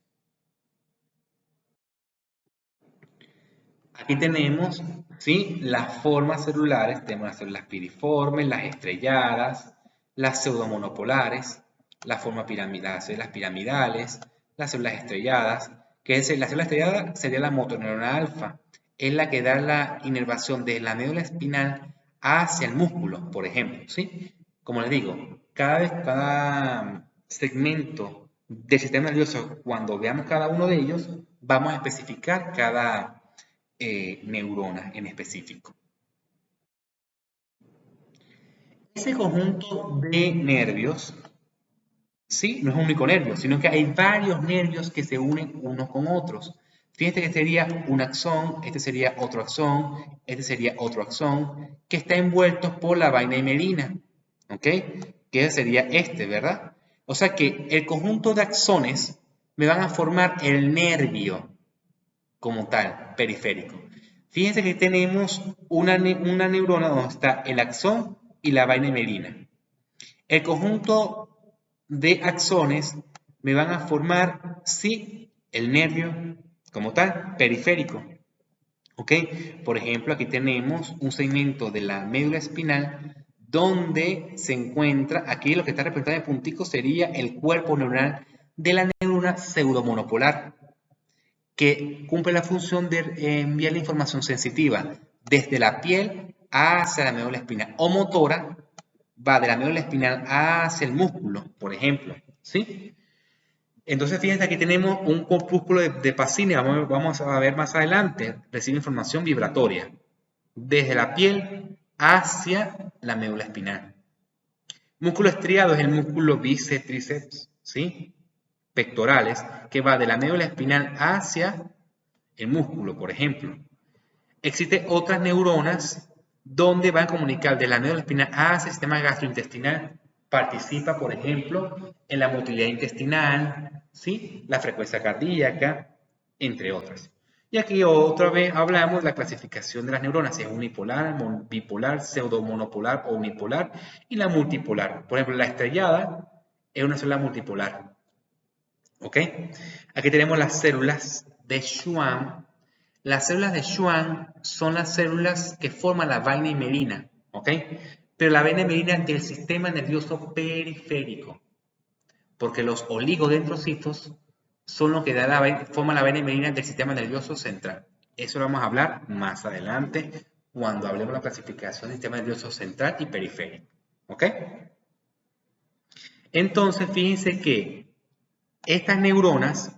Aquí tenemos, ¿sí? Las formas celulares, tenemos las células piriformes, las estrelladas, las pseudomonopolares, las células piramidales, las células estrelladas, que es la célula estrellada sería la motoneurona alfa, es la que da la inervación de la médula espinal hacia el músculo, por ejemplo, ¿sí? Como les digo, cada segmento del sistema nervioso, cuando veamos cada uno de ellos, vamos a especificar cada neurona en específico. Ese conjunto de nervios, ¿sí? No es un único nervio, sino que hay varios nervios que se unen unos con otros. Fíjate que sería un axón, este sería otro axón, este sería otro axón, que está envuelto por la vaina himerina, ¿ok? Que sería este, ¿verdad? O sea que el conjunto de axones me van a formar el nervio como tal, periférico. Fíjense que tenemos una neurona donde está el axón y la vaina himerina. El conjunto de axones me van a formar, sí, el nervio como tal, periférico. ¿Ok? Por ejemplo, aquí tenemos un segmento de la médula espinal donde se encuentra, aquí lo que está representado en puntico sería el cuerpo neuronal de la neurona pseudomonopolar, que cumple la función de enviar la información sensitiva desde la piel hacia la médula espinal o motora, va de la médula espinal hacia el músculo, por ejemplo, ¿sí? Entonces, fíjense, aquí tenemos un corpúsculo de Pacini, vamos a ver más adelante, recibe información vibratoria desde la piel hacia la médula espinal. Músculo estriado es el músculo bíceps, tríceps, ¿sí? Pectorales, que va de la médula espinal hacia el músculo, por ejemplo. Existen otras neuronas donde van a comunicar de la médula espinal hacia el sistema gastrointestinal. Participa, por ejemplo, en la motilidad intestinal, ¿sí? La frecuencia cardíaca, entre otras. Y aquí otra vez hablamos de la clasificación de las neuronas, si es unipolar, bipolar, pseudomonopolar o unipolar, y la multipolar. Por ejemplo, la estrellada es una célula multipolar. ¿Ok? Aquí tenemos las células de Schwann. Las células de Schwann son las células que forman la vaina himerina, ¿ok? Pero la vaina himerina del sistema nervioso periférico, porque los oligodendrocitos son los que forman la vaina himerina del sistema nervioso central. Eso lo vamos a hablar más adelante cuando hablemos de la clasificación del sistema nervioso central y periférico. ¿Ok? Entonces, fíjense que estas neuronas,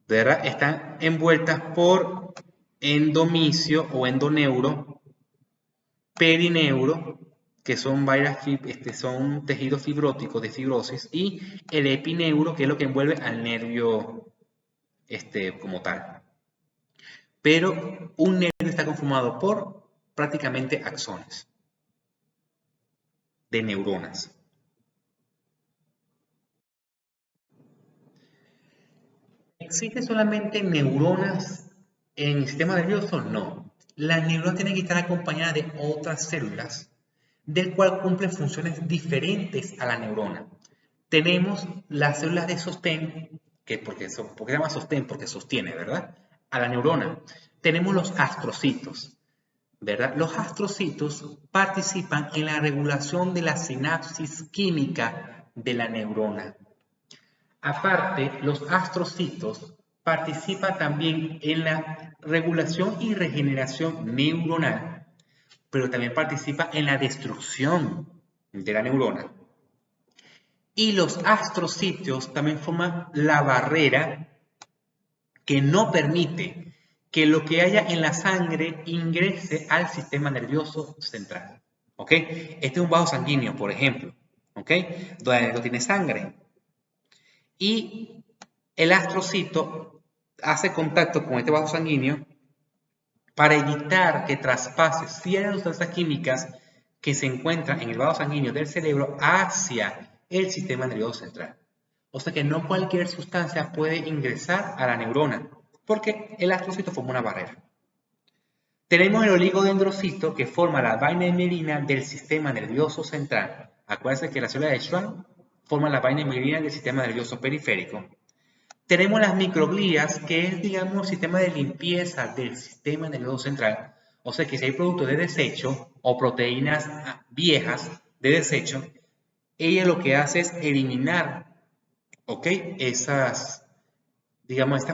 ¿verdad?, están envueltas por endomicio o endoneuro, perineuro, que son, son tejidos fibróticos de fibrosis, y el epineuro, que es lo que envuelve al nervio como tal. Pero un nervio está conformado por prácticamente axones de neuronas. ¿Existen solamente neuronas en el sistema nervioso? No. Las neuronas tienen que estar acompañadas de otras células, del cual cumplen funciones diferentes a la neurona. Tenemos las células de sostén, ¿por qué se llama sostén? Porque sostiene, ¿verdad?, a la neurona. Tenemos los astrocitos, ¿verdad? Los astrocitos participan en la regulación de la sinapsis química de la neurona. Aparte, los astrocitos participan también en la regulación y regeneración neuronal, pero también participa en la destrucción de la neurona. Y los astrocitos también forman la barrera que no permite que lo que haya en la sangre ingrese al sistema nervioso central. ¿Ok? Este es un vaso sanguíneo, por ejemplo, ¿ok?, donde no tiene sangre. Y el astrocito hace contacto con este vaso sanguíneo para evitar que traspase ciertas sustancias químicas que se encuentran en el vaso sanguíneo del cerebro hacia el sistema nervioso central. O sea que no cualquier sustancia puede ingresar a la neurona, porque el astrocito forma una barrera. Tenemos el oligodendrocito, que forma la vaina mielina del sistema nervioso central. Acuérdense que la célula de Schwann forma la vaina mielina del sistema nervioso periférico. Tenemos las microglías, que es, digamos, el sistema de limpieza del sistema nervioso central. O sea que si hay productos de desecho o proteínas viejas de desecho, ella lo que hace es eliminar, ¿ok?, estas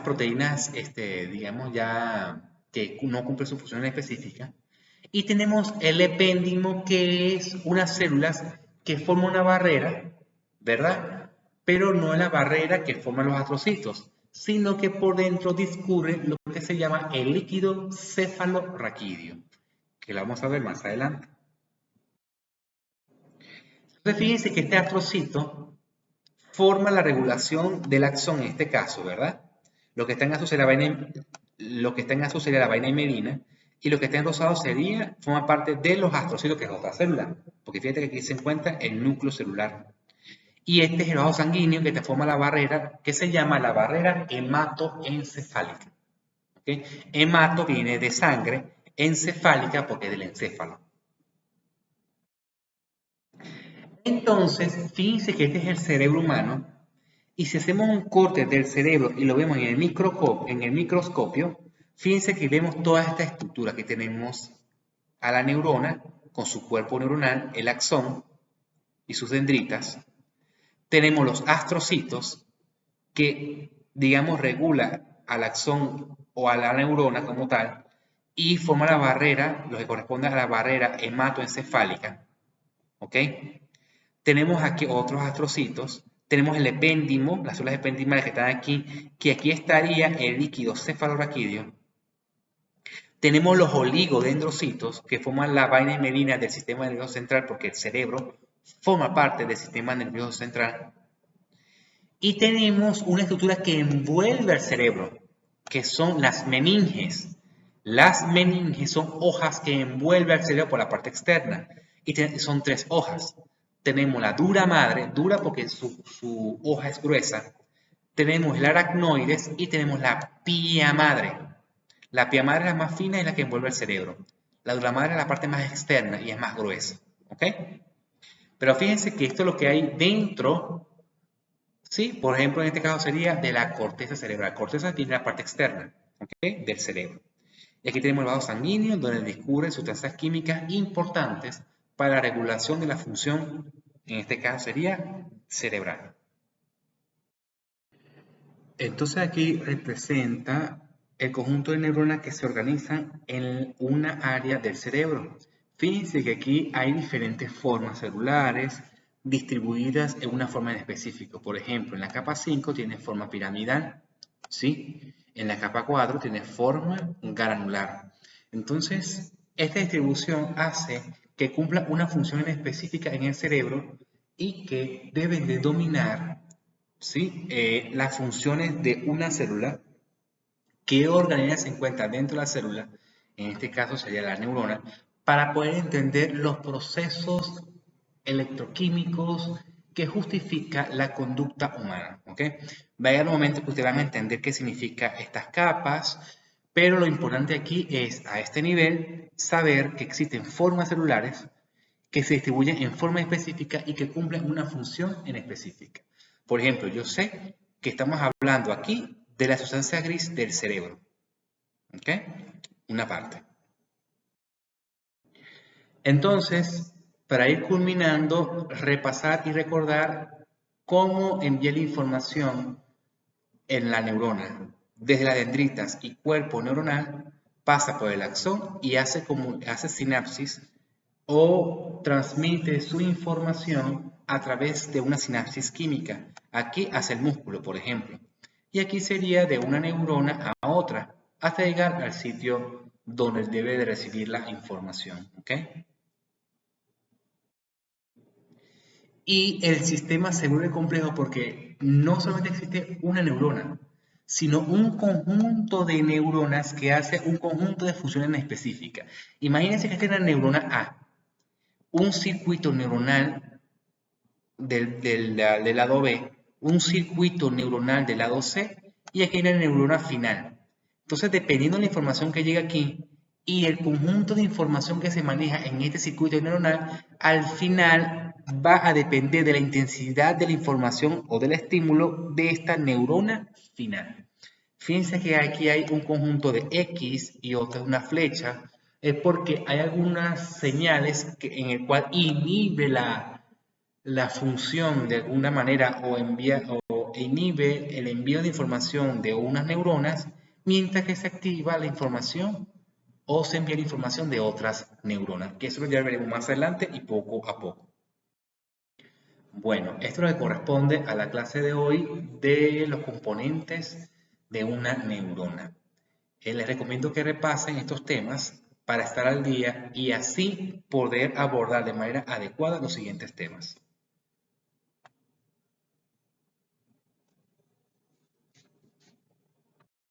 proteínas, digamos, ya que no cumplen su función específica. Y tenemos el epéndimo, que es unas células que forman una barrera, ¿verdad?, pero no es la barrera que forman los astrocitos, sino que por dentro discurre lo que se llama el líquido cefalorraquídeo, que lo vamos a ver más adelante. Entonces, fíjense que este astrocito forma la regulación del axón en este caso, ¿verdad? Lo que está en azul sería la vaina mielina, y lo que está en rosado forma parte de los astrocitos, que es otra célula, porque fíjate que aquí se encuentra el núcleo celular. Y este es el vaso sanguíneo que te forma la barrera, que se llama la barrera hematoencefálica. ¿Okay? Hemato viene de sangre, encefálica porque es del encéfalo. Entonces, fíjense que este es el cerebro humano, y si hacemos un corte del cerebro y lo vemos en el microscopio, fíjense que vemos toda esta estructura que tenemos a la neurona con su cuerpo neuronal, el axón y sus dendritas. Tenemos los astrocitos, que, digamos, regula al axón o a la neurona como tal, y forma la barrera, lo que corresponde a la barrera hematoencefálica. ¿Ok? Tenemos aquí otros astrocitos. Tenemos el epéndimo, las células ependimales que están aquí, que aquí estaría el líquido cefalorraquídeo. Tenemos los oligodendrocitos, que forman la vaina mielina del sistema nervioso central, porque el cerebro forma parte del sistema nervioso central. Y tenemos una estructura que envuelve al cerebro, que son las meninges. Las meninges son hojas que envuelven al cerebro por la parte externa. Y son 3 hojas. Tenemos la dura madre, dura porque su hoja es gruesa. Tenemos el aracnoides y tenemos la pía madre. La pía madre es la más fina y la que envuelve el cerebro. La dura madre es la parte más externa y es más gruesa. ¿Ok? Pero fíjense que esto es lo que hay dentro. Sí, por ejemplo, en este caso sería de la corteza cerebral. La corteza tiene la parte externa, ¿okay?, del cerebro. Y aquí tenemos el vaso sanguíneo, donde discurren sustancias químicas importantes para la regulación de la función, en este caso sería cerebral. Entonces aquí representa el conjunto de neuronas que se organizan en una área del cerebro. Fíjense que aquí hay diferentes formas celulares distribuidas en una forma en específico. Por ejemplo, en la capa 5 tiene forma piramidal, ¿sí? En la capa 4 tiene forma granular. Entonces, esta distribución hace que cumpla una función en específica en el cerebro y que deben de dominar, ¿sí? Las funciones de una célula. ¿Qué organela se encuentra dentro de la célula? En este caso sería la neurona, para poder entender los procesos electroquímicos que justifica la conducta humana. ¿Ok? Va a llegar un momento que ustedes van a entender qué significa estas capas, pero lo importante aquí es, a este nivel, saber que existen formas celulares que se distribuyen en forma específica y que cumplen una función en específica. Por ejemplo, yo sé que estamos hablando aquí de la sustancia gris del cerebro. ¿Ok? Una parte. Entonces, para ir culminando, repasar y recordar cómo envía la información en la neurona. Desde las dendritas y cuerpo neuronal, pasa por el axón y hace sinapsis o transmite su información a través de una sinapsis química. Aquí hacia el músculo, por ejemplo. Y aquí sería de una neurona a otra, hasta llegar al sitio donde debe de recibir la información. ¿Ok? Y el sistema se vuelve complejo porque no solamente existe una neurona, sino un conjunto de neuronas que hace un conjunto de funciones específicas. Imagínense que tiene una neurona A, un circuito neuronal del lado B, un circuito neuronal del lado C y aquí hay una neurona final. Entonces, dependiendo de la información que llega aquí y el conjunto de información que se maneja en este circuito neuronal, al final va a depender de la intensidad de la información o del estímulo de esta neurona final. Fíjense que aquí hay un conjunto de X y otra una flecha, es porque hay algunas señales en el cual inhibe la función de alguna manera o inhibe el envío de información de unas neuronas, mientras que se activa la información o se envía la información de otras neuronas, que eso ya veremos más adelante y poco a poco. Bueno, esto es lo que corresponde a la clase de hoy de los componentes de una neurona. Les recomiendo que repasen estos temas para estar al día y así poder abordar de manera adecuada los siguientes temas.